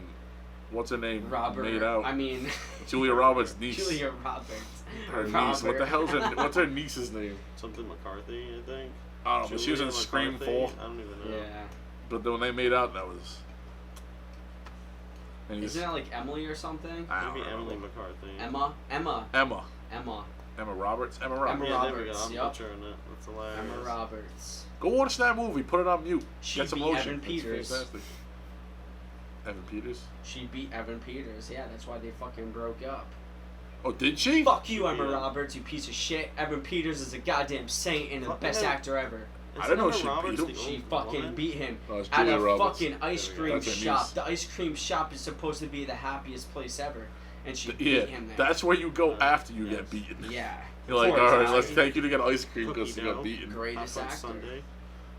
what's her name made out. I mean, Julia Roberts' niece. Julia Roberts. Her niece. What the hell's what's her niece's name? Something McCarthy, I think. I don't know, but she was in Scream 4. I don't even know. Yeah. But then when they made out, that was. Isn't that like Emily or something? Maybe Emily McCarthy. Emma. Emma Roberts. Emma Roberts. Roberts. There we go. I'm butchering it. That's hilarious. Emma Roberts. Go watch that movie. Put it on mute. She Get some beat lotion. Evan Peters. It's fantastic. Evan Peters? She beat Evan Peters. Yeah, that's why they fucking broke up. Oh, did she? Fuck you, Emma Roberts, you piece of shit. Evan Peters is a goddamn saint and the best actor ever. I didn't know she beat him. She fucking beat him at a fucking ice cream shop. The ice cream shop is supposed to be the happiest place ever. And she beat him there. That's where you go after you get beaten. Yeah. You're like, alright, let's take you to get ice cream because you got beaten. Greatest actor. Sunday.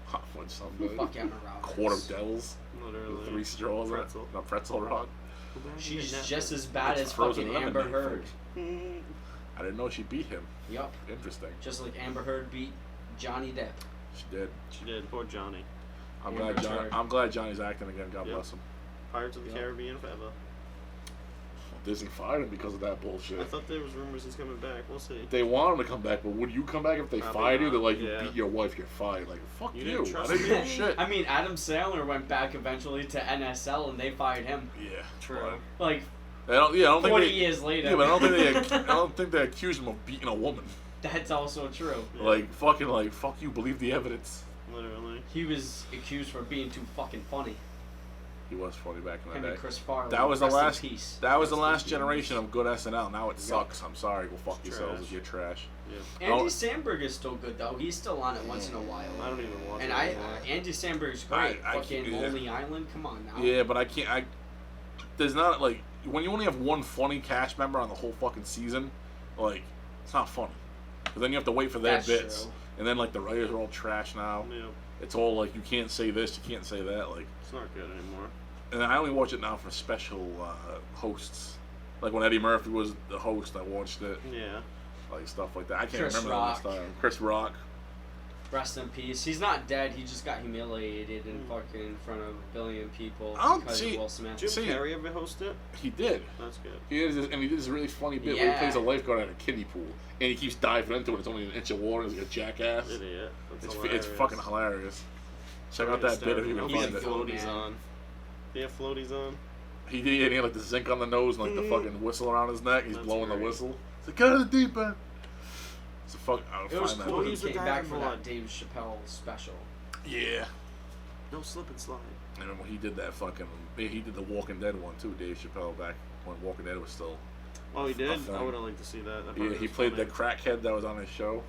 Hot Fudge Sunday. Fuck Emma Roberts. Quart of Devils. Literally. 3 straws. Pretzel. A pretzel rock. She's just as bad as fucking Amber Heard. I didn't know she beat him. Yup. Interesting. Just like Amber Heard beat Johnny Depp. She did. Poor Johnny. I'm glad Johnny's acting again. God bless him. Pirates of the Caribbean forever. Disney fired him because of that bullshit. I thought there was rumors he's coming back. We'll see. They want him to come back, but would you come back if they fired you? They're like, you beat your wife, you're fired. Like, fuck you. I didn't do shit. I mean, Adam Sandler went back eventually to NSL and they fired him. Yeah. True. Like, I don't 40 years later. Yeah, but I don't think they accused him of beating a woman. That's also true. Yeah. Fuck you, believe the evidence. Literally. He was accused for being too fucking funny. He was funny back in the day. And Chris Farley. That was the last generation of good SNL. Now it sucks. I'm sorry. Go fuck yourselves if you're trash. Yeah. Andy Samberg is still good though. He's still on it once in a while. I don't even watch it. And Andy Samberg's great. Fucking Lonely Island. Come on now. Yeah, but I can't. There's not like when you only have one funny cast member on the whole fucking season, like it's not funny. But then you have to wait for their bits, true. And then like the writers are all trash now. Yeah. It's all like you can't say this, you can't say that. Like it's not good anymore. And I only watch it now for special hosts. Like when Eddie Murphy was the host, I watched it. Yeah. Like stuff like that. I can't Chris remember Rock. the last time. Chris Rock. Rest in peace. He's not dead. He just got humiliated in fucking in front of a billion people because of Will Smith. Jim Carrey ever host it? He did. That's good. He did this really funny bit where he plays a lifeguard at a kiddie pool, and he keeps diving into it. It's only an inch of water. He's like a jackass. Idiot. It's fucking hilarious. Check out that bit if you can He had find it. floaties on. He had floaties on. He did. And he had like the zinc on the nose and like the fucking whistle around his neck. He's blowing the whistle. He's like, get out of the deep end. It's a fuck. It was cool. He He's came back for that Dave Chappelle special. Yeah. No slip and slide. I remember he did that fucking. He did the Walking Dead one too. Dave Chappelle back when Walking Dead was still. Oh, he did. I would have liked to see that. Yeah, he played the crackhead that was on his show.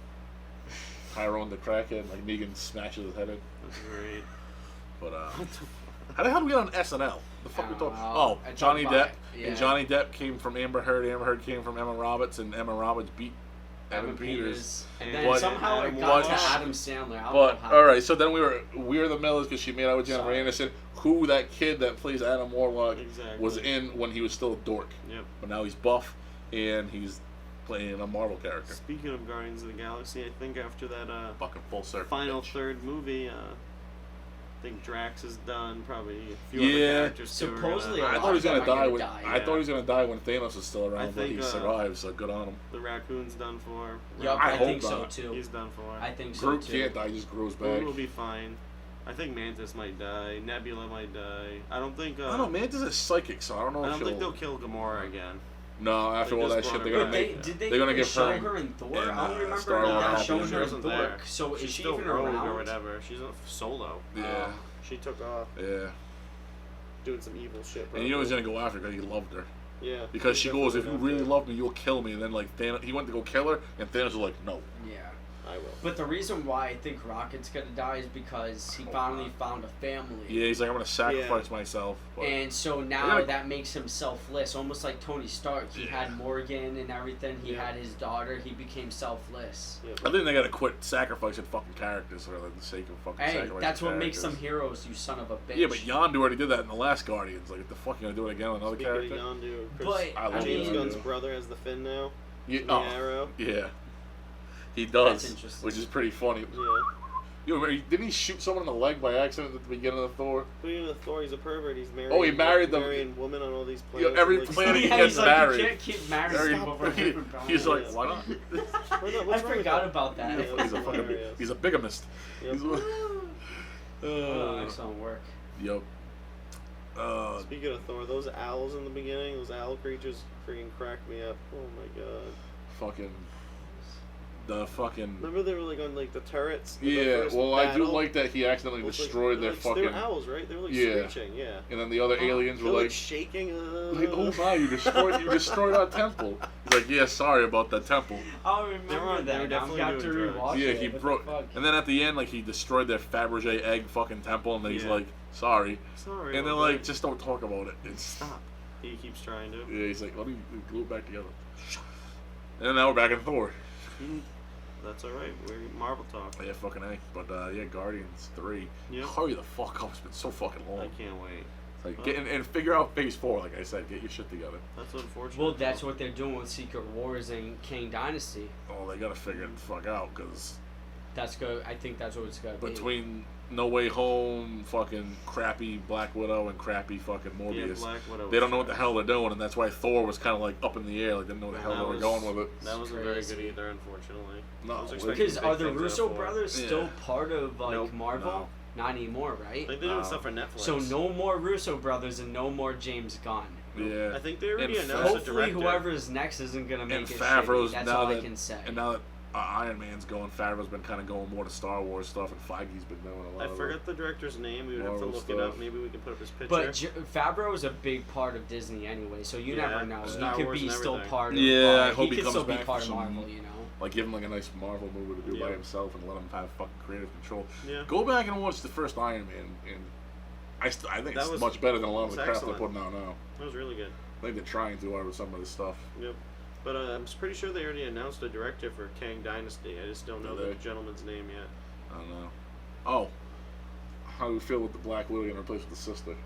Tyrone the crackhead, like Negan smashes his head in. That's great. But How the hell did we get on SNL? The fuck we talking? Oh, I Johnny talked Depp. about it, And Johnny Depp came from Amber Heard. Amber Heard came from Emma Roberts, and Emma Roberts beat Evan Peters. And then But- somehow it but- got to Adam Sandler. I don't But know how. all right, so then we were the Millers because she made out with Jennifer Sorry. Aniston. Who that kid that plays Adam Warlock Exactly. was in when he was still a dork. Yep. But now he's buff and he's playing a Marvel character. Speaking of Guardians of the Galaxy, I think after that Fucking full circle. final bitch. third movie, I think Drax is done. Probably a few Yeah. other characters too. Supposedly I a thought lot he was of gonna them are die gonna when die, I thought he was gonna die when Thanos was still I around, but think, he survived. So good on him. The raccoon's done for. Yup, I I hope think so not. too. He's done for. I think so Groot too. can't die; he just grows Groot back. will be fine. I think Mantis might die. Nebula might die. I don't think. I don't know. Mantis is psychic, so I don't know. I if don't think she'll- they'll kill Gamora again. No, after They all that just shit, brought they're her gonna But back. make. did they they're gonna even give show her her in Thor? in, I don't remember Star-Lord them Happy showing Meal. her in wasn't Thor. there. So She's is she still even rogue around? or whatever. She's a solo. Yeah, She took off yeah. doing some evil shit. And you know he's gonna go after her because he loved her. Yeah. Because he's she goes, if you definitely really gonna love me, you'll kill me. And then like Thanos, he went to go kill her, and Thanos was like, no. Yeah. I will. But the reason why I think Rocket's gonna die is because he finally found a family. Yeah, he's like, I'm gonna sacrifice myself. But And so now gotta- that makes him selfless, almost like Tony Stark. He had Morgan and everything. He had his daughter. He became selfless. I think they gotta quit sacrificing fucking characters for the sake of fucking Hey, sacrificing that's what makes them characters. heroes, you son of a bitch. Yeah, but Yondu already did that in the last Guardians. Like, what the fuck, you gonna do it again with another Speaking character? of Yondu, But, I love James Yondu. Gunn's brother has the fin now. Yeah, The arrow. yeah. He does, That's interesting. which is pretty funny. Yeah. You remember, didn't he shoot someone in the leg by accident at the beginning of Thor? But even with Thor, he's a pervert. He's married. Oh, he married them. Marrying women on all these Yeah, planets. every Like, planet he Yeah, gets he's like, married. you can't keep marrying Very- people from different he's like, planets. why not? What's I wrong with forgot that? about that. Yeah, He's a that's fucking, hilarious. he's a bigamist. Yep. He's, Excellent work. Yep. Speaking of Thor, those owls in the beginning, those owl creatures freaking cracked me up. Oh my god. Fucking. The fucking. Remember they were like on like the turrets? in the Yeah, first well, I do battle? like that he accidentally It was, like, destroyed they're their like, fucking. They were owls, right? They were like Yeah. screeching, yeah. And then the other aliens They were were like, shaking. like, oh my, you destroyed our temple. He's like, yeah, sorry about that temple. I'll They remember were that. I'm definitely got to doing drugs. rewatch Yeah, it. he What the broke. fuck? And then at the end, like, he destroyed their Fabergé egg fucking temple, and then he's Yeah. like, sorry. Sorry. And they're about like, that. just don't talk about it. It's Stop. He keeps trying to. Yeah, he's like, let me glue it back together. And now we're back in Thor. That's alright. We're Marvel talk. Yeah, fucking A. But yeah, Guardians 3. Yep. Hurry the fuck up. It's been so fucking long. I can't wait. Like, get and figure out Phase 4, like I said. Get your shit together. That's unfortunate. Well, that's what they're doing with Secret Wars and King Dynasty. Oh, they gotta figure it the fuck out, because That's go. I think that's what it's gonna be. between No Way Home, fucking crappy Black Widow, and crappy fucking Yeah, Morbius, Black Widow they don't was know what the trash. hell they're doing, and that's why Thor was kind of like up in the air, like didn't know what the hell That they were was- going with it. That wasn't very crazy. good either, unfortunately. No, I was it- expecting Because big are the things out Russo for it. brothers Yeah. still part of like Nope. Marvel? No. Not anymore, right? I think they're doing No. stuff for Netflix. So no more Russo brothers and no more James Gunn. Yeah. I think they already And announced a Hopefully, director. whoever's next isn't gonna make And it Favreau's shitty. That's now all that I can say. and now that Iron Man's going, Favreau's been kind of going more to Star Wars stuff, and Feige's been doing a lot I of forgot the director's name. We would have to Marvel look it stuff. up. Maybe we can put up his picture. But Favreau is a big part of Disney anyway, so you Yeah, never know. Star He could Wars be and still everything. part of. Yeah, I hope he he could comes still be back part for of some- Marvel, you know. like give him like a nice Marvel movie to do by Yeah. himself and let him have fucking creative control. Yeah. Go back and watch the first Iron Man, and I think That it's was- much better than a lot of was the crap excellent. they're putting out now. That was really good. I think they're trying to with some of this stuff. Yep. But I'm pretty sure they already announced a director for Kang Dynasty. I just don't know Did the they? gentleman's name yet. I don't know. Oh, how do you feel with the Black Widow getting replaced with the sister?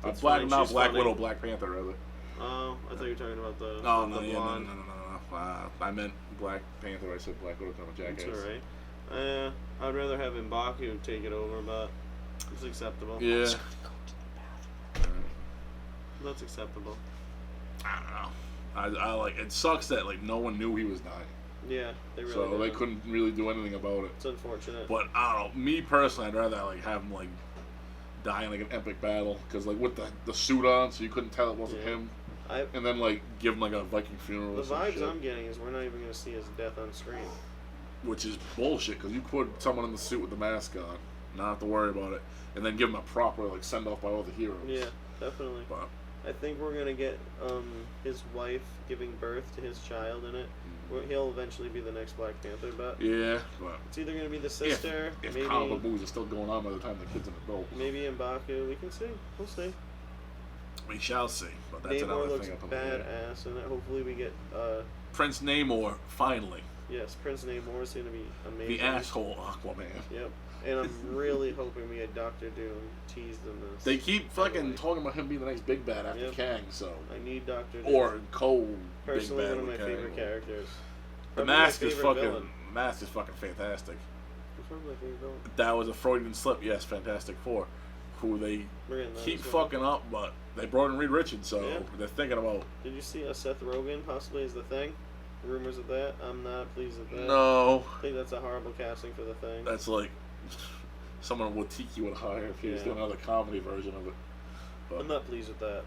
That's Black, fine, not she's Black funny. Widow, Black Panther rather. Oh, I thought you were talking about the, Oh the no, yeah, no, blonde. no. I meant Black Panther. I said Black Widow. I'm a It's jackass. alright. I'd rather have M'Baku take it over, but it's acceptable. Yeah. That's acceptable. I don't know. I like it. Sucks that like no one knew he was dying, Yeah, they really so they didn't. couldn't really do anything about it. It's unfortunate. But I don't know. Me personally, I'd rather like have him like die in like an epic battle, because like with the suit on, so you couldn't tell it wasn't Yeah. him. I, And then like give him like a Viking funeral. the or some vibes shit, I'm getting is we're not even going to see his death on screen. which is bullshit, because you put someone in the suit with the mask on, not have to worry about it, and then give him a proper like send off by all the heroes. Yeah, definitely. But I think we're gonna get his wife giving birth to his child in it. He'll eventually be the next Black Panther, but Yeah, but it's either gonna be the sister, if maybe comic book movies are still going on by the time the kid's an adult. maybe M'Baku. We can see. We'll see. We shall see. But that's Namor another looks thing up in the air. badass, and hopefully we get Prince Namor, finally. yes, Prince Namor is gonna be amazing. The asshole Aquaman. Yep. And I'm really hoping we get Doctor Doom teased in this. They keep fucking talking about him being the next big bad after Yep. Kang, so. I need Doctor Doom. Or Cole. personally big bad one of my with Kang. favorite characters. The Probably my mask is favorite fucking. villain. Mask is fucking fantastic. Which one's my favorite villain? That was a Freudian slip, yes, Fantastic Four, who they We're getting that keep as well. fucking up, but they brought in Reed Richards, so Yeah. they're thinking about. Did you see Seth Rogen possibly as the Thing? Rumors of that. I'm not pleased with that. No, I think that's a horrible casting for the Thing. that's like someone Watiki would hire if he was Yeah. doing another comedy version of it. But I'm not pleased with that.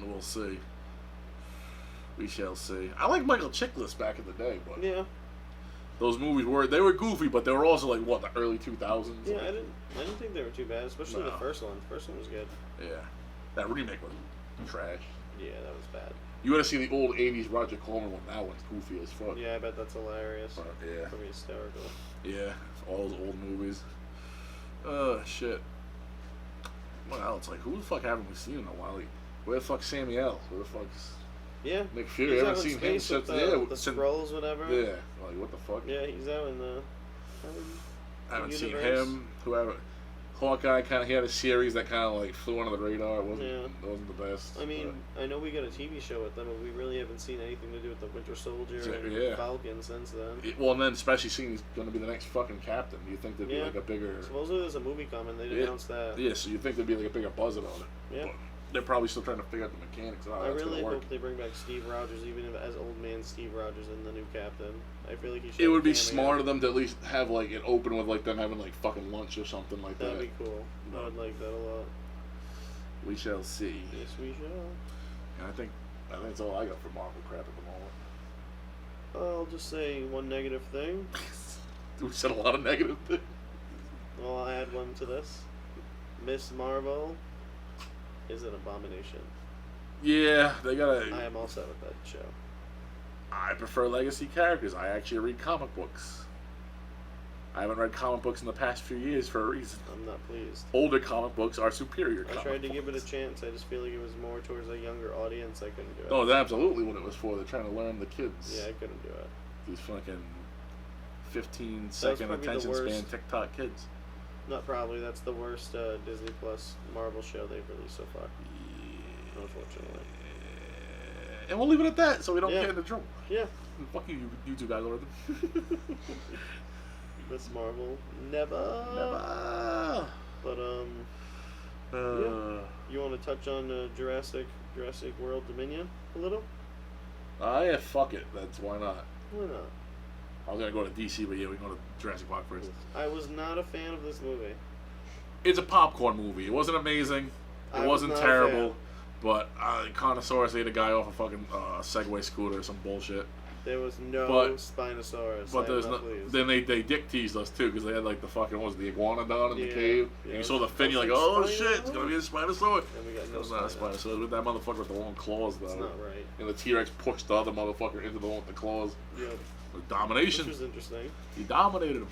we'll see. We shall see. I like Michael Chiklis back in the day, but Yeah. those movies were goofy, but they were also like what, the early 2000s. Yeah, Like, I didn't think they were too bad, especially the No. first one. The first one was good. yeah. That remake was trash. Yeah, that was bad. You gotta see the old 80s Roger Corman one. That one's goofy as fuck. Yeah, I bet that's hilarious. But, yeah. Probably hysterical. Yeah, all those old movies. Shit. What else? Like, who the fuck haven't we seen in a while? Like, where the fuck's Samuel? Where the fuck's Yeah. Nick Fury? He's I out haven't in seen him space with since the since- Skrulls, whatever. Yeah, like what the fuck? Yeah, he's out in the. I haven't seen universe. him. Whoever. Hawkeye kind of he had a series that kind of like flew under the radar. It wasn't Yeah. wasn't the best. I mean, I know we got a TV show with them, but we really haven't seen anything to do with the Winter Soldier Yeah, and yeah. Falcon since then. Well, and then especially seeing he's going to be the next fucking captain. Do you think there'd be Yeah. like a bigger? Supposedly there's a movie coming. They Yeah. announced that. Yeah, so you think there'd be like a bigger buzz about it? Yeah. But they're probably still trying to figure out the mechanics of how I that's really going to work. hope they bring back Steve Rogers, even if as old man Steve Rogers and the new captain. I feel like he should. It have a would be cameo. smart of them to at least have like it open with like them having like fucking lunch or something like That'd that. be cool. I No. would like that a lot. We shall see. Yes, we shall. And I think that's all I got for Marvel crap at the moment. I'll just say one negative thing. We said a lot of negative things. Well, I'll add one to this. Miss Marvel is an abomination. Yeah, they gotta. I am all set with that show. I prefer legacy characters. I actually read comic books. I haven't read comic books in the past few years for a reason. I'm not pleased. Older comic books are superior. I comic tried to give it a books. chance. I just feel like it was more towards a younger audience. I couldn't do it. No, that's absolutely what it was for. They're trying to learn the kids. Yeah, I couldn't do it. These fucking 15-second probably the attention span worst. TikTok kids. Not probably. That's the worst Disney Plus Marvel show they've released so far. Unfortunately. And we'll leave it at that, so we don't Yeah. get into trouble. Yeah. Fuck you, YouTube algorithm. Miss Marvel. Never. Never. But you want to touch on Jurassic World Dominion a little? Yeah, fuck it. That's why not. Why not? I was gonna go to DC, but yeah, we can go to Jurassic Park first. I was not a fan of this movie. It's a popcorn movie. It wasn't amazing. It I was wasn't not a terrible. fan. But Connosaurus ate a guy off a fucking Segway scooter or some bullshit. There was no But- Spinosaurus. But I am there's not no. pleased. Then they dick teased us too because they had like the fucking what was it, the iguanodon in the Yeah. cave, Yeah, and you saw the fin. You're like, I was oh like, shit, it's gonna be a Spinosaurus. And we got It no was not a Spino. Spinosaurus. With that motherfucker with the long claws though. It's not right. And the T-Rex pushed the other motherfucker into the one with the claws. Yeah. With Which domination. was interesting. He dominated him.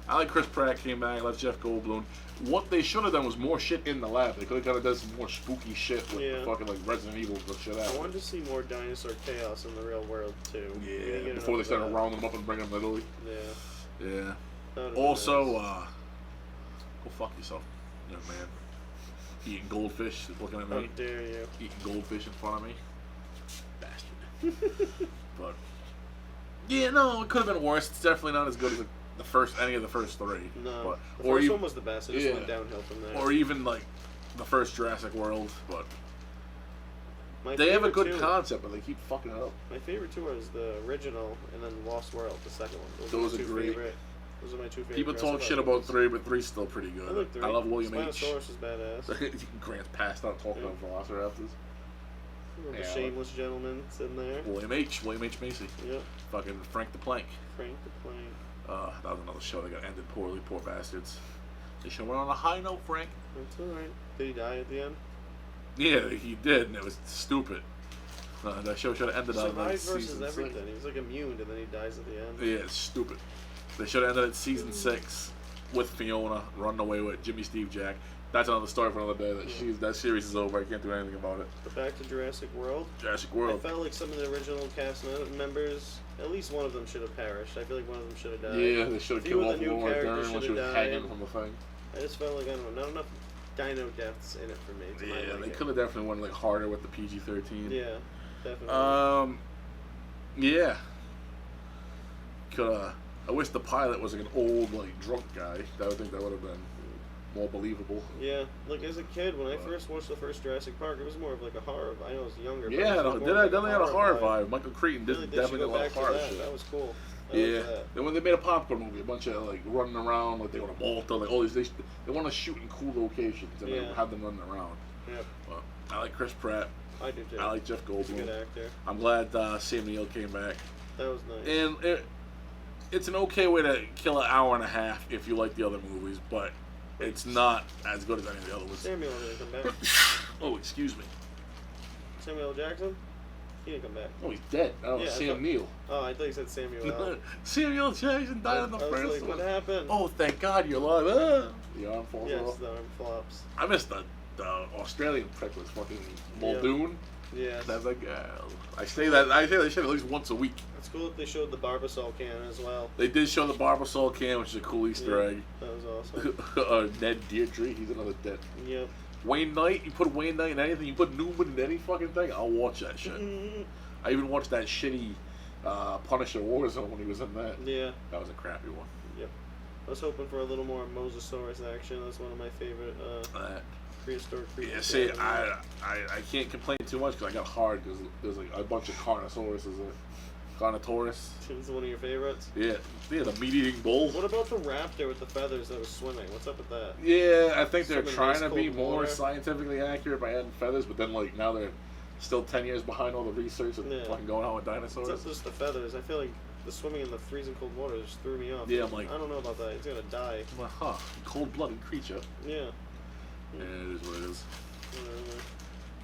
I like Chris Pratt came back, left Jeff Goldblum. What they should have done was more shit in the lab. They could have kind of done some more spooky shit with the Yeah. fucking like Resident Evil shit out. I wanted to see more dinosaur chaos in the real world too. We didn't Yeah, get before they enough started of that. rounding them up and bringing them to Italy. Yeah. Yeah. That would've been Also, nice. go fuck yourself, young man. Eating goldfish, looking at How me. dare you? Eating goldfish in front of me. Bastard. But, yeah, no, it could have been worse. It's definitely not as good as any of the first three. No. But, The or first even, one was the best. It just yeah. went downhill from there. or even like the first Jurassic World, but My they have a favorite good two- concept, but they keep fucking it up. My favorite two was the original and then Lost World, the second one. Those are my are two great. favorite. Those are my two favorite. People talk Jurassic shit Park about movies. 3, but 3's still pretty I good. like 3. I love William H. Spinosaurus is badass. Grant's passed out talking about velociraptors. The Yeah. shameless gentleman sitting there. William H. Macy. Yep. Fucking Frank the Plank. Frank the Plank. That was another show that got ended poorly, poor bastards. They should have went on a high note, Frank. That's alright. Did he die at the end? Yeah, he did, and it was stupid. That show should have ended on like Survives versus season everything. 6. He's like immune, and then he dies at the end. Yeah, it's stupid. They should have ended at season 6 with Fiona running away with Jimmy Steve Jack. That's another story for another day. That series is over. I can't do anything about it. But back to Jurassic World. Jurassic World. I felt like some of the original cast members, at least one of them should have perished. I feel like one of them should have died. Yeah, they should have killed off the new Laura characters Dern when she should was have hanging died. from the thing. I just felt like, I don't know, not enough dino deaths in it for me. To Yeah, my they could have definitely went like harder with the PG-13. Yeah, definitely. Yeah. I wish the pilot was like an old, like drunk guy. I would think that would have been more believable. Yeah, like as a kid, when I first watched the first Jurassic Park, it was more of like a horror. I know I was younger. But Yeah, it was they more of definitely like had a horror vibe. Michael Crichton Really, they definitely should did a go lot back of to horror that. shit. That was cool. I Yeah. liked that. Then when they made a popcorn movie, a bunch of like running around, like they go to Malta, like all these, they want to shoot in cool locations and Yeah. have them running around. Yep. But I like Chris Pratt. I do too. I like Jeff He's a good Goldblum. actor. I'm glad Sam Neill came back. That was nice. And it's an okay way to kill an hour and a half if you like the other movies, but it's not as good as any of the other ones. Samuel didn't come back. Oh, excuse me. Samuel L. Jackson? He didn't come back. Oh, he's dead. Oh, Yeah, I Sam thought- Neill. Oh, I thought you said Samuel L. Samuel Jackson died in the I was first like, one. what happened? Oh, thank God you're alive. Ah. The arm falls yes, off. the arm flops. I missed the Australian prick was fucking Muldoon. Yeah. That's like, I say that shit at least once a week. It's cool that they showed the Barbasol can as well. They did show the Barbasol can, which is a cool Easter egg. That was awesome. Ned Deirdre, he's another dead. Yep. Wayne Knight, you put Wayne Knight in anything, you put Newman in any fucking thing, I'll watch that shit. I even watched that shitty Punisher Warzone when he was in that. Yeah. That was a crappy one. Yep. I was hoping for a little more Mosasaurus action. That's one of my favorite prehistoric creatures. Yeah, see, I can't complain too much because I got hard because there's like a bunch of Carnosauruses in it. Carnotaurus. Is one of your favorites? Yeah, the meat-eating bull. What about the raptor with the feathers that was swimming? What's up with that? Yeah, I think they're Swimming trying nice to be cold more water. scientifically accurate by adding feathers, but then like now they're still 10 years behind all the research and Yeah. fucking going on with It's dinosaurs. not just the feathers. I feel like the swimming in the freezing cold water just threw me off. Yeah, I'm like- I don't know about that. It's gonna die. I'm like, cold-blooded creature. Yeah. Yeah, it is what it is.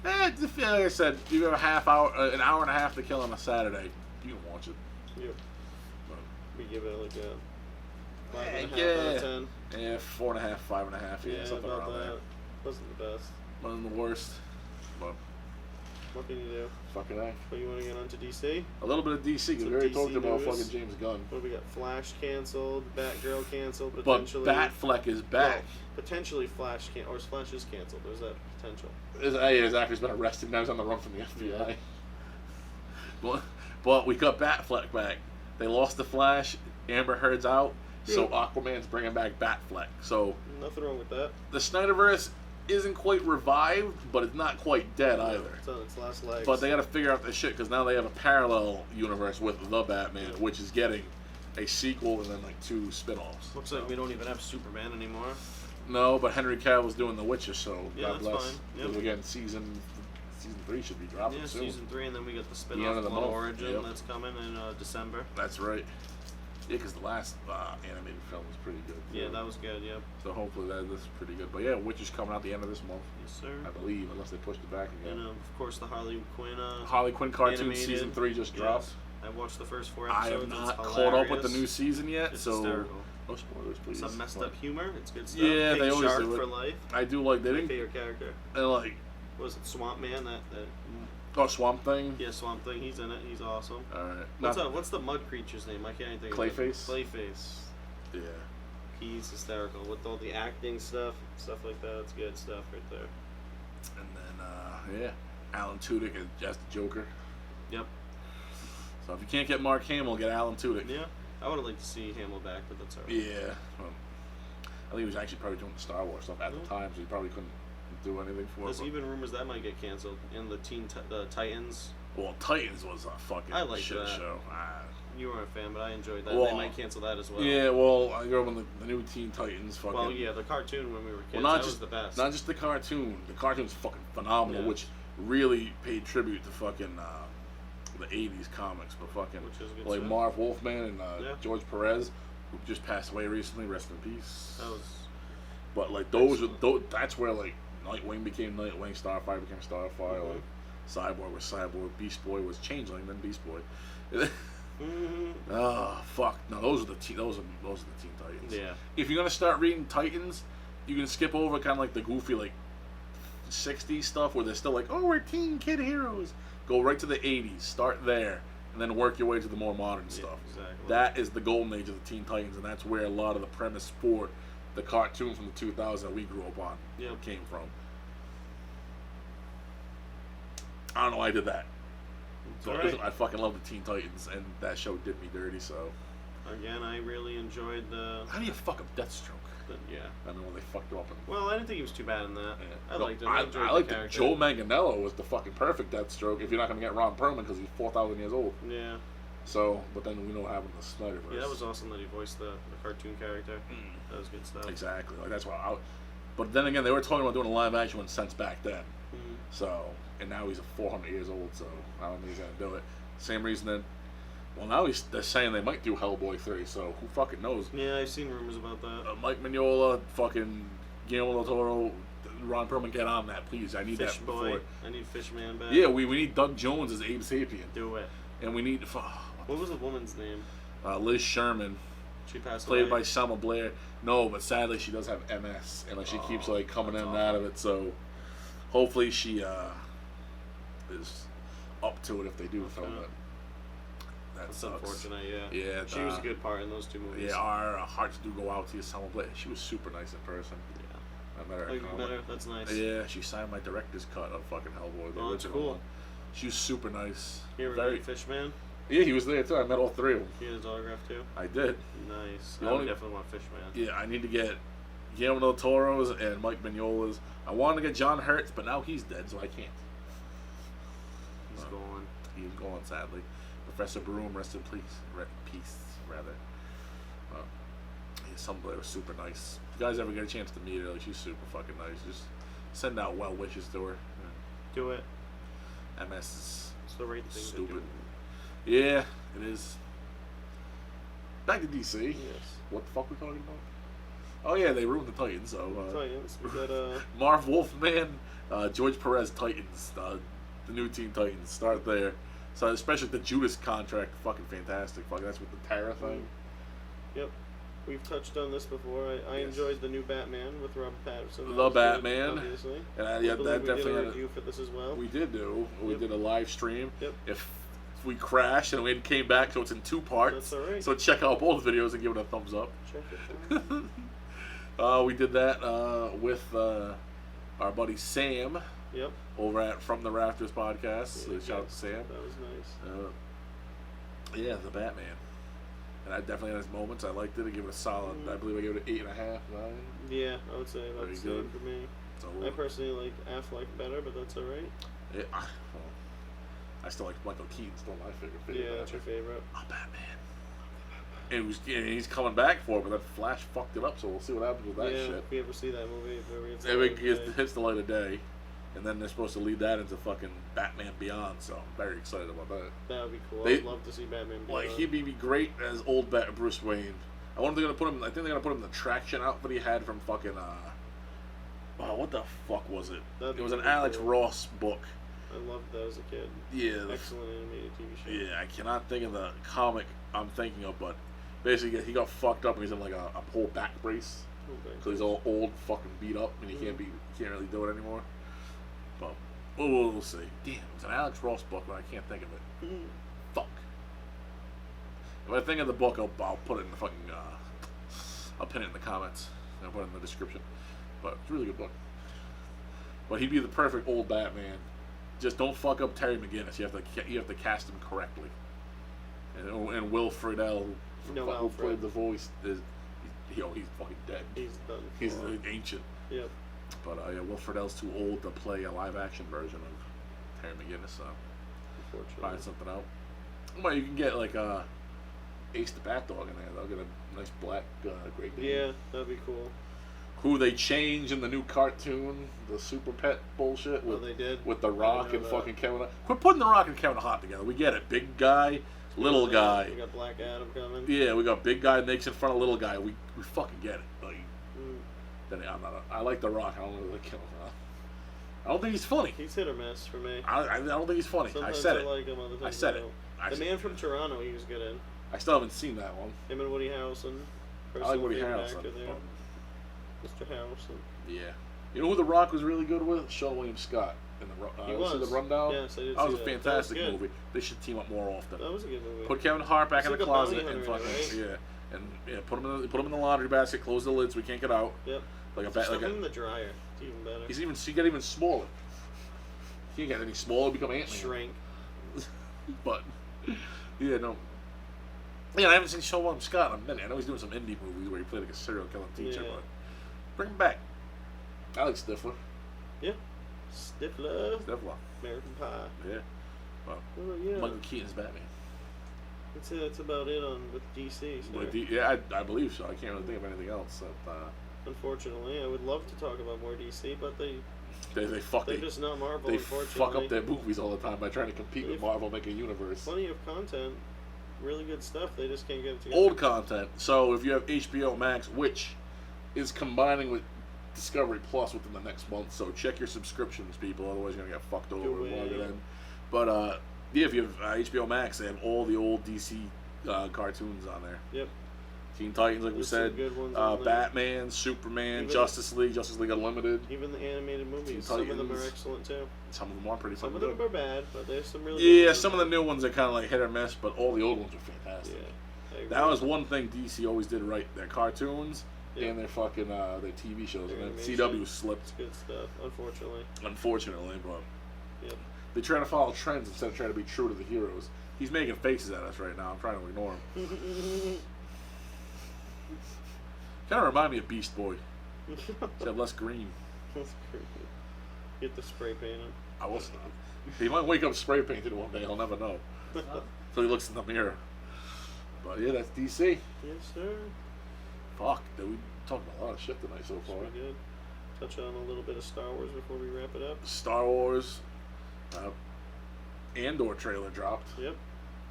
Whatever. Like I said, you have an hour and a half to kill on a Saturday. You can watch it. Yep. We give it like a 5.5 Yeah. out of 10. Yeah, 4.5, 5.5. Yeah, something about around that. there. Wasn't the best. One of the worst. But What can you do? fucking A. But you want to get onto DC? A little bit of DC because Some we already DC talked about news. fucking James Gunn. What do we got? Flash canceled. Batgirl canceled. But Potentially. Batfleck is back. Well, potentially Flash or Flash is canceled. There's that potential. His actor's been arrested. Now he's on the run from the FBI. But we got Batfleck back. They lost the Flash. Amber Heard's out. So Aquaman's bringing back Batfleck. So Nothing wrong with that. the Snyderverse isn't quite revived, but it's not quite dead either. It's on its last legs. But they got to figure out this shit because now they have a parallel universe with the Batman, which is getting a sequel and then like 2 spin-offs. Looks like we don't even have Superman anymore. No, but Henry Cavill's doing The Witcher, so Yeah, God that's bless. fine. Yep. Because again, season 3 should be dropping Yeah, soon. season 3, and then we got the The spin-off end of the Blood month. Origin Yep. that's coming in December. That's right. Yeah, because the last animated film was pretty good. Yeah, too. that was good. Yep. So hopefully this is pretty good. But yeah, Witcher's coming out the end of this month, Yes, sir. I believe, unless they pushed it back again. And of course the Harley Quinn. Harley Quinn cartoon animated. season 3 just dropped. Yes. I watched the first 4 I episodes. have not It's caught up with the hilarious. new season yet, It's so hysterical. no spoilers, please. Some messed But up humor. It's good stuff. Yeah, Big they always Shark do it. for life. I do like they My didn't favorite character. like Was it Swamp Man? That Swamp Thing. yeah, Swamp Thing. He's in it. He's awesome. All right. What's the mud creature's name? I can't think of it. Clayface? Clayface. Yeah. He's hysterical with all the acting stuff like that. It's good stuff right there. And then Alan Tudyk is just the Joker. Yep. So if you can't get Mark Hamill, get Alan Tudyk. Yeah. I would have liked to see Hamill back, but that's alright. Yeah. I think he was actually probably doing the Star Wars stuff at the time, so he probably couldn't do anything for There's it. even rumors that might get canceled. And the the Titans. Well, Titans was a fucking I liked shit that. show. You weren't a fan, but I enjoyed that. Well, They might cancel that as well. Yeah, well, I grew up on the new Teen Titans. Fucking. Well, yeah, the cartoon when we were kids, Well, that was the best. Not just the cartoon. The cartoon's fucking phenomenal, Yeah. which really paid tribute to fucking the '80s comics, but fucking Which is good like stuff. Marv Wolfman and Yeah. George Perez, who just passed away recently. Rest in peace. That was But like that's where like Nightwing became Nightwing, Starfire became Starfire, like Cyborg was Cyborg, Beast Boy was Changeling, then Beast Boy. Oh fuck! No, those are the Teen Titans. Yeah. If you're gonna start reading Titans, you can skip over kind of like the goofy like 60s stuff where they're still like, oh, we're teen kid heroes. Go right to the 80s, start there, and then work your way to the more modern stuff. Exactly. That is the golden age of the Teen Titans, and that's where a lot of the premise for the cartoon from the 2000s that we grew up on came from. I don't know why I did that. So I fucking love the Teen Titans, and that show did me dirty. So again, I really enjoyed the. How do you fuck up Deathstroke? Yeah. I mean, when they fucked him up. Well, I didn't think he was too bad in that. Yeah. I liked him. I liked it. Joe Manganiello was the fucking perfect Deathstroke. If you're not gonna get Ron Perlman because he's 4,000 years old. Yeah. So, but then we know what happened to Snyderverse. Yeah, that was awesome that he voiced the cartoon character. That was good stuff. Exactly. Like that's why. But then again, they were talking about doing a live action one since back then. So, and now he's 400 years old. So I don't think he's gonna do it. Same reason that. Well, now they're saying they might do Hellboy 3, so who fucking knows? Yeah, I've seen rumors about that. Mike Mignola, fucking Guillermo del Toro, Ron Perlman, get on that, please. I need Fish that Boy. before. I need Fishman back. Yeah, we need Doug Jones as Abe Sapien. Do it. And we need... What was the woman's name? Liz Sherman. She passed played away? by Selma Blair. No, but sadly she does have MS, and like she keeps like coming in and out of it, so hopefully she is up to it if they do film it. That sucks. Unfortunate, yeah. Yeah, she was a good part in those two movies. Yeah, our hearts do go out to you, Selma Blair. She was super nice in person. Yeah. I met her. Oh, you met her? That's nice. Yeah, she signed my director's cut of fucking Hellboy, the Oh, that's original cool. one. She was super nice. Here, Very Fishman? Yeah, he was there too. I met all three of them. He had his autograph too? I did. Nice. The I only- would definitely want Fishman. Yeah, I need to get Guillermo del Toro's and Mike Mignola's. I wanted to get John Hurt's, but now he's dead, so I can't. He's gone. He's gone, sadly. Professor Broom, rest in peace. Peace, rather. Yeah, Selma was super nice. If you guys ever get a chance to meet her, like, she's super fucking nice. Just send out well wishes to her. Do it. MS is It's the right thing stupid. to do. Yeah, it is. Back to DC. Yes. What the fuck we talking about? Oh yeah, they ruined the Titans. So Titans. We got Marv Wolfman, George Perez Titans, the new Teen Titans. Start there. So especially the Judas contract, fucking fantastic. Fucking that's with the Terra thing. Yep. We've touched on this before. I Yes. enjoyed the new Batman with Robert Pattinson. That The was good, Batman. obviously. And I yeah, believe that we definitely did a had review for this as well. We did do. We Yep. did a live stream. Yep. If we crashed and we came back, so it's in 2 parts. That's alright. So check out both videos and give it a thumbs up. Check it out. We did that with our buddy Sam Yep. over at From the Rafters podcast. So Yeah, shout out to Sam. That was nice. Yeah, the Batman. And I definitely had his moments. I liked it. I give it a solid. I believe I gave it an 8.5, 9. Yeah, I would say about Very the same good. for me. So I personally like Affleck better, but that's alright. yeah, I still like Michael Keaton. Still my favorite. Yeah, that's your favorite. Oh, Batman. And he's coming back for it, but that Flash fucked it up. So we'll see what happens with that Yeah, shit. if we ever see that movie, if ever gets It hits the light of day, and then they're supposed to lead that into fucking Batman Beyond. So I'm very excited about that. that would be cool. They- I'd love to see Batman. Like Beyond. he'd be great as old Bruce Wayne. I wonder if they're gonna put him. I think they're gonna put him in the traction outfit he had from fucking. Oh, what the fuck was it? That'd It was be an pretty Alex cool. Ross book. I loved that as a kid. Yeah. Excellent animated TV show. Yeah, I cannot think of the comic I'm thinking of, but basically he got fucked up and he's in like a whole back brace because he's all old, fucking beat up, and he can't really do it anymore. But we'll see. Damn, it's an Alex Ross book, but I can't think of it. Fuck. If I think of the book, I'll put it in the fucking. I'll pin it in the comments. I'll put it in the description. But it's a really good book. But he'd be the perfect old Batman. Just don't fuck up Terry McGinnis. You have to cast him correctly. And Will Friedle, who played the voice, he's fucking dead. He's done. He's ancient. Yep. But Will Friedle's too old to play a live action version of Terry McGinnis. So Unfortunately. find something out. Well, you can get like Ace the Bat Dog in there. They'll get a nice black Great Dane. Yeah, that'd be cool. Who they changed in the new cartoon, the Super Pet bullshit with they did? with The I Rock didn't and know fucking Kevin Hart. Quit putting The Rock and Kevin Hart together. We get it. Big guy, little guy. We got Black Adam coming. Yeah, we got big guy makes in front of little guy. We fucking get it. Like, then I like The Rock. I don't really like Kevin Hart. I don't think he's funny. He's hit or miss for me. I don't think he's funny. Sometimes I said it. like him, other times I said I it. don't. The Man from Toronto, he was good in. I still haven't seen that one. Him and Woody Harrelson. I like Woody Harrelson. Actor there. Mr. Harrelson. Yeah. You know who The Rock was really good with? Sean William Scott. He was. See The Rundown? Yes, I did That was see a that. fantastic That was good. movie. They should team up more often. That was a good movie. Put Kevin Hart back He's in the like a closet bounty and hunter, fucking right? put him in the laundry basket. Close the lids. We can't get out. Yep. Like him in the dryer. It's even better. He got even smaller. He can't get any smaller. Become Ant-Man. Shrink. But yeah, no. Yeah, I haven't seen Sean William Scott in a minute. I know he's doing some indie movies where he played like a serial killing teacher, Yeah. but bring him back. I like Stifler. Yeah. Stifler. Stifler. American Pie. Yeah. Well, yeah. Michael Keaton's Batman. That's about it with DC. So. Yeah, I believe so. I can't really think of anything else. Unfortunately, I would love to talk about more DC, but they're just not Marvel. They unfortunately. fuck up their movies all the time by trying to compete with Marvel, make a universe. Plenty of content, really good stuff. They just can't get it together. Old content. So if you have HBO Max, which is combining with Discovery Plus within the next month, so check your subscriptions, people. Otherwise, you're gonna get fucked over and log it in. But yeah, if you have HBO Max, they have all the old DC cartoons on there. Yep. Teen Titans, like we said, good ones Batman, Superman, Justice League Unlimited. Even the animated movies, some of them are excellent too. Some of them are pretty Some fucking of them are bad, but there's some really good ones. Some of the new ones are kind of like hit or miss, but all the old ones are fantastic. Yeah, that was one thing DC always did right: their cartoons and their fucking their TV shows. Their and then animation. CW slipped. It's good stuff, unfortunately. But yep. They try to follow trends instead of trying to be true to the heroes. He's making faces at us right now. I'm trying to ignore him. Kind of remind me of Beast Boy. Except less green. That's creepy. Get the spray painted. I will stop. He might wake up spray painted one day. He'll never know. So he looks in the mirror. But yeah, that's DC. Yes, sir. Fuck, we talked about a lot of shit tonight so far. We did. Touch on a little bit of Star Wars before we wrap it up. Star Wars. Andor trailer dropped. Yep.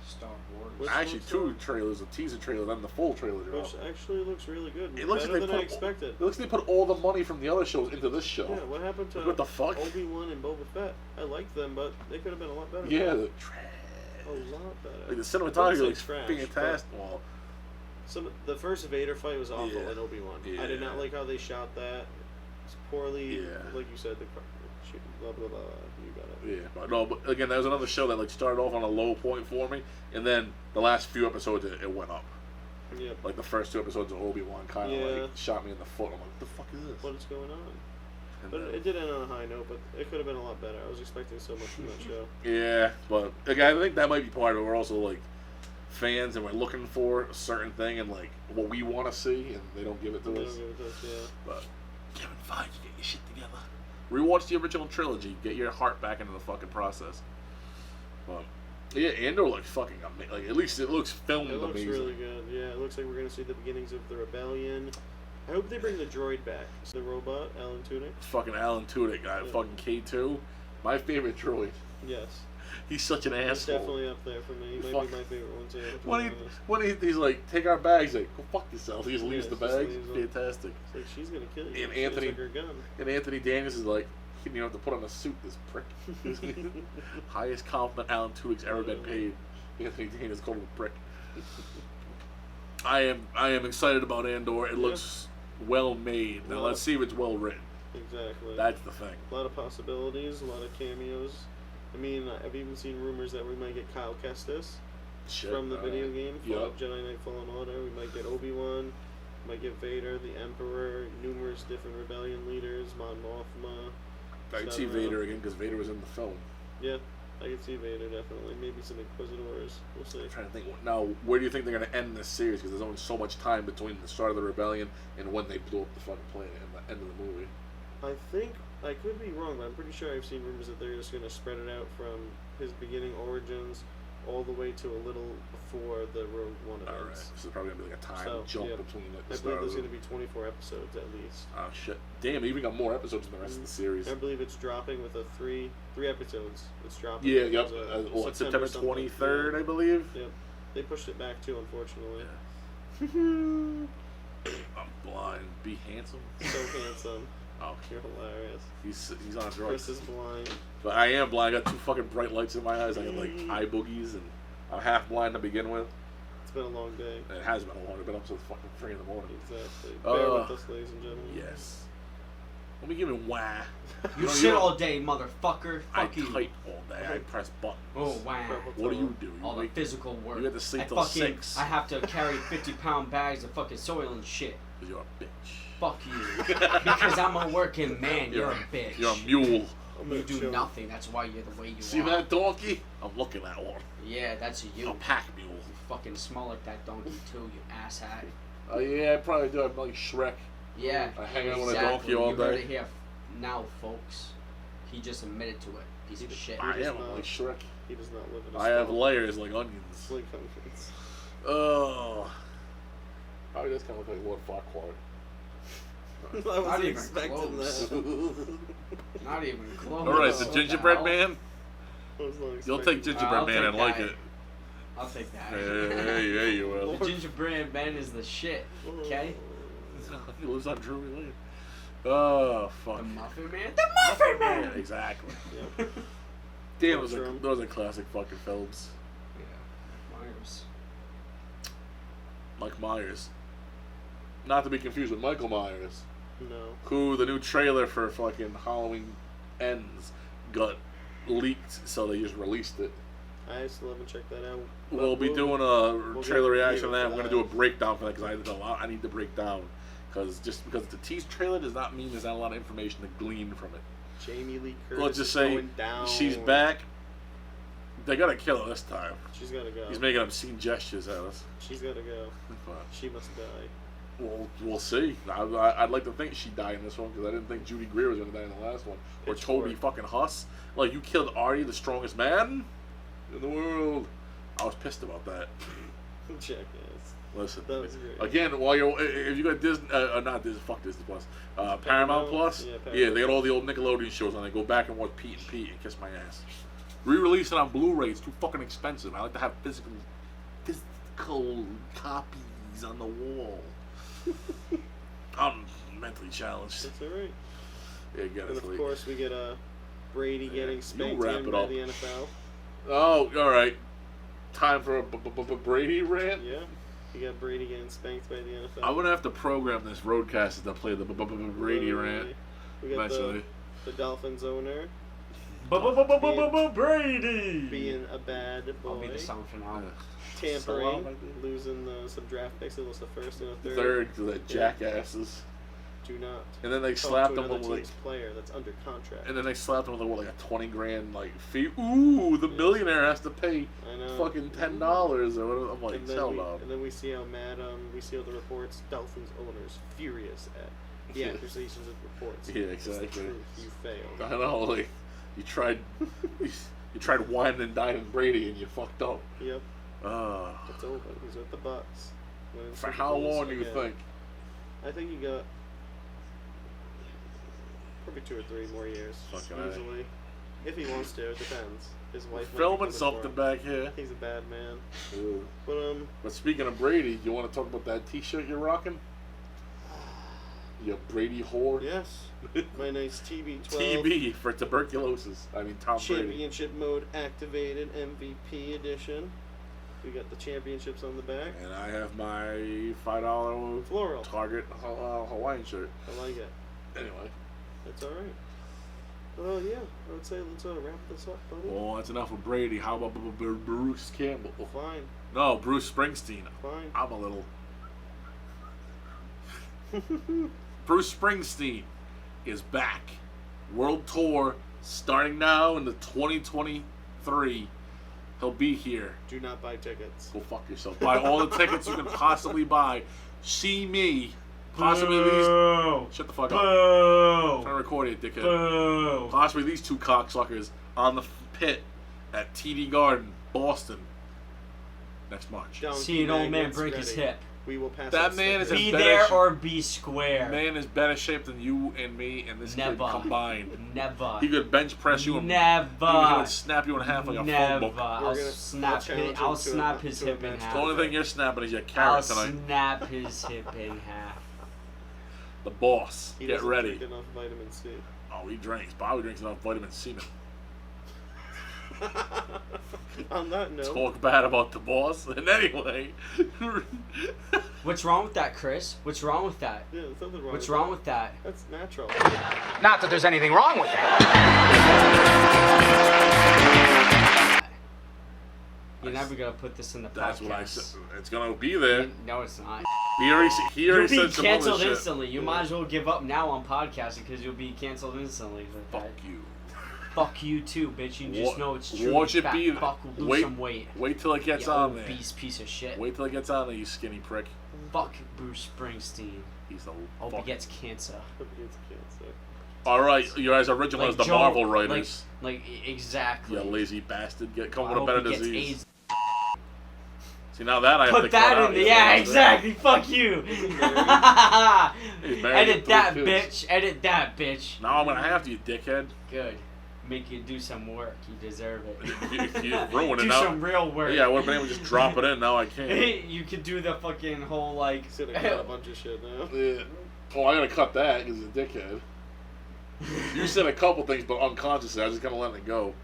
Star Wars. Which actually, two trailers, a teaser trailer, then the full trailer dropped. Which actually looks really good. It looks better like than I expected. It looks like they put all the money from the other shows into this show. Yeah, what happened to what the fuck? Obi-Wan and Boba Fett? I liked them, but they could have been a lot better. Yeah, the trash. A lot better. Like the cinematography looks fantastic. Well, the first Vader fight was awful in Obi-Wan. Yeah. I did not like how they shot that. It's poorly, like you said, blah, blah, blah. You got it. Yeah, but no, but again, that was another show that like started off on a low point for me, and then the last few episodes it went up. Yep. Like the first 2 episodes of Obi-Wan kind of like shot me in the foot. I'm like, what the fuck is this? What is going on? And But it did end on a high note, but it could have been a lot better. I was expecting so much from that show. Yeah, but again, I think that might be part of it. We're also like fans and we're looking for a certain thing and like what we want to see, and they don't give it to us. But Kevin Feige, get your shit together. Rewatch the original trilogy. Get your heart back into the fucking process. But yeah, Andor looks fucking amazing. Like at least it looks filmed amazing. It looks really good. Yeah, it looks like we're gonna see the beginnings of the rebellion. I hope they bring the droid back. The robot, Alan Tudyk. Fucking Alan Tudyk, guy. Yeah. Fucking K2. My favorite droid. Yes. He's such an asshole. He's definitely up there for me. He might be my favorite one too. When he's like, take our bags, like, go fuck yourself. He just leaves the bags. Fantastic. It's like, she's gonna kill you. And Anthony, her gun. And Anthony Daniels is like, you don't have to put on a suit, this prick. Highest compliment Alan Tudyk's ever been paid. Anthony Daniels called him a prick. I am excited about Andor. It looks well made. Now let's see if it's well written. Exactly. That's the thing. A lot of possibilities, a lot of cameos. I mean, I've even seen rumors that we might get Kyle Kestis from the video game, Jedi Knight Fallen Order. We might get Obi-Wan, might get Vader, the Emperor, numerous different rebellion leaders, Mon Mothma. I can see Vader again because Vader was in the film. Yeah, I can see Vader definitely. Maybe some Inquisitors. We'll see. I'm trying to think. Now, where do you think they're going to end this series? Because there's only so much time between the start of the rebellion and when they blew up the fucking planet and the end of the movie. I think, I could be wrong, but I'm pretty sure I've seen rumors that they're just going to spread it out from his beginning origins all the way to a little before the Rogue One events. Alright, so there's probably going to be like a time jump between it. I believe there's going to be 24 episodes at least. Oh shit. Damn, even got more episodes than the rest of the series. I believe it's dropping with three episodes. It's dropping. Yeah, yep. September 23rd, I believe. Yep. They pushed it back too, unfortunately. Yeah. I'm blind. Be handsome. So handsome. Oh, You're hilarious. He's on drugs. Chris is blind. But I am blind. I got 2 fucking bright lights in my eyes. I got like eye boogies, and I'm half blind to begin with. It's been a long day. It has been a long day. I've been up since fucking 3 in the morning. Exactly. Bear with us, ladies and gentlemen. Yes. Let me give him wah. You sit all day, motherfucker. Fuck you. I type all day. I press buttons. Oh, wow. What do you do? All the physical work. You have to sleep till 6. I have to carry 50-pound bags of fucking soil and shit. Because you're a bitch. Fuck you. Because I'm a working man. You're a bitch. You're a mule. You do nothing. That's why you're the way you are. See that donkey? I'm looking at one. Yeah, that's you. A pack mule. You fucking smell like that donkey too, you asshat. Oh yeah, I probably do. I'm like Shrek. Yeah. I hang out with a donkey all You heard day. it here now, folks. He just admitted to it. Piece of shit. I am like Shrek. He does not live in a I have layers like onions. Like onions. Oh. Probably just kind of look like Lord Farquaad. I wasn't expecting that. Not even close. Alright, the gingerbread man? You'll take gingerbread man and like it. I'll take that. Yeah, you will. The gingerbread man is the shit, okay? He lives on Drury Lane. Oh, fuck. The Muffin Man? The Muffin Man! Yeah, exactly. Yep. Damn, those are classic fucking films. Yeah, Myers. Mike Myers. Not to be confused with Michael Myers. No. Who the new trailer for fucking Halloween Ends got leaked, so they just released it. I still haven't checked that out. We'll be doing a trailer reaction to that. We're going to do a breakdown for that because I need to break down. Because just because it's a tease trailer does not mean there's not a lot of information to glean from it. Jamie Lee Curtis Let's just say she's back. They got to kill her this time. She's got to go. He's making obscene gestures at us. She's got to go. She must die. Well, we'll see. I'd like to think she died in this one because I didn't think Judy Greer was going to die in the last one. Or Toby fucking Huss. Like, you killed Artie, the strongest man in the world. I was pissed about that. Jackass. Listen, that was great. Again, while you're, if you got Disney, not Disney, fuck Disney Plus, Paramount Plus, yeah, they got all the old Nickelodeon shows on. They go back and watch Pete and kiss my ass. Re-release it on Blu-ray. It's too fucking expensive. I like to have physical copies on the wall. I'm mentally challenged. That's alright. Yeah, get it. And of course, we get Brady getting spanked wrap in it by up. the NFL. Oh, all right. Time for a Brady rant. Yeah, you got Brady getting spanked by the NFL. I'm gonna have to program this roadcaster to play the Brady rant. We got eventually. the Dolphins owner Brady being a bad boy. I'll be the sound for now. Tampering, losing some draft picks. It was the first and a third. Third to the jackasses. Do not. And then they talk slapped to him another with like. team's player that's under contract. And then they slapped him with like a $20,000 like fee. Ooh, the millionaire has to pay fucking $10 or whatever. I'm like, hell no. And then we see how mad we see all the reports. Dolphins owners furious at the accusations and reports. Yeah, exactly. It's the truth. You failed. I know, like you tried whining and dining Brady and you fucked up. Yep. It's over. He's with the Bucks. For how long do you think? I think he got probably 2 or 3 more years. Easily. If he wants to, it depends. His wife filming something back here. He's a bad man. Ooh. But speaking of Brady, do you want to talk about that T-shirt you're rocking? You Brady whore. Yes. My nice TB12. TB for tuberculosis. I mean Tom Brady. Championship mode activated MVP edition. We got the championships on the back. And I have my $5 floral Target Hawaiian shirt. I like it. Anyway. That's alright. Well, yeah. I would say let's wrap this up, buddy. Well, that's enough of Brady. How about Bruce Campbell? Fine. No, Bruce Springsteen. Fine. I'm a little... Bruce Springsteen is back. World tour starting now into 2023. He'll be here. Do not buy tickets. Go fuck yourself. Buy all the tickets you can possibly buy. See me. Possibly these. Shut the fuck up. I'm trying to record it, dickhead. Possibly these 2 cocksuckers on the pit at TD Garden, Boston, next March. See an old man break his hip. We will pass that man is be there or be square. Man is better shape than you and me and this kid combined. Never. He could bench press you. Never. He would snap you in half like a phone book. I'll snap his hip in half. The only thing you're snapping is your carrot tonight. I'll snap his hip in half. The boss. He Get doesn't ready. drink enough vitamin C. Oh, he drinks. Bobby drinks enough vitamin C. On that note, Talk bad about the boss. And anyway, What's wrong with that, Chris? What's wrong with that? yeah, there's nothing wrong. What's with wrong that. with that? That's natural. Not that there's anything wrong with that. You're never gonna put this in the podcast. that's what I said. It's gonna be there. No, it's not. He already You'll be said some other canceled shit. instantly. You might as well give up now on podcasting because you'll be canceled instantly. With Fuck that. you. Fuck you too, bitch. You just know it's true. Watch it Fat be. fuck will lose Wait, some weight. wait till it gets You on there. obese piece of shit. Wait till it gets on there, you skinny prick. Fuck Bruce Springsteen. He's a Hope he fuck. gets cancer. Hope he gets cancer. All right, you're as original as the Joe- Marvel writers. Exactly. You lazy bastard. Come I with a hope better he gets disease. AIDS. See, now that I have to Put cut that out. in there. Yeah, exactly. Fuck you. He's married Edit with that, 3 kids. bitch. Edit that, bitch. Now I'm gonna have to, you dickhead. Good. Make you do some work. You deserve it. You ruined it do now. some real work. Yeah, I would have been able to just drop it in. Now I can't. You could do the fucking whole like. He's gonna cut a bunch of shit now. Yeah. Oh, I gotta cut that because he's a dickhead. You said a couple things, but unconsciously, I was just kind of letting it go.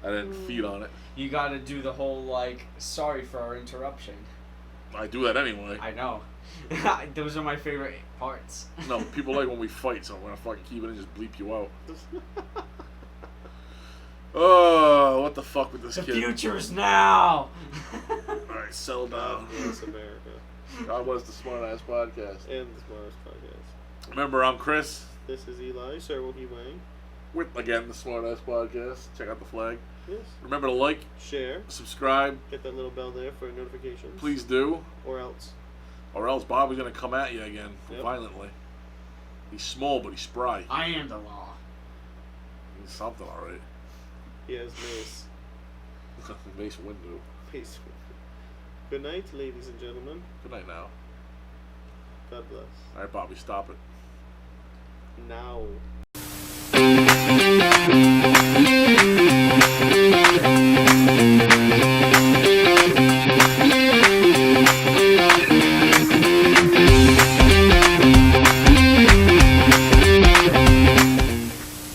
I didn't feed on it. You gotta do the whole like. Sorry for our interruption. I do that anyway. I know. Those are my favorite parts. No, people like when we fight, so I'm gonna fucking keep it and just bleep you out. Oh, what the fuck with this The kid? future's now. Alright, settle down. God bless America. God bless the SmartAssPodcast. And the SmartAssPodcast. Remember, I'm Chris. This is Eli. Sir, will he Wang? With, again, the SmartAssPodcast. Check out the flag. Yes. Remember to like, Share. subscribe. Get that little bell there for notifications. Please do. Or else. Or else Bobby's gonna come at you again Yep. violently. He's small, but he's spry. I am the law. He's something, alright. He has mace. Mace Windu. Peace. Good night, ladies and gentlemen. Good night now. God bless. Alright, Bobby, stop it. Now.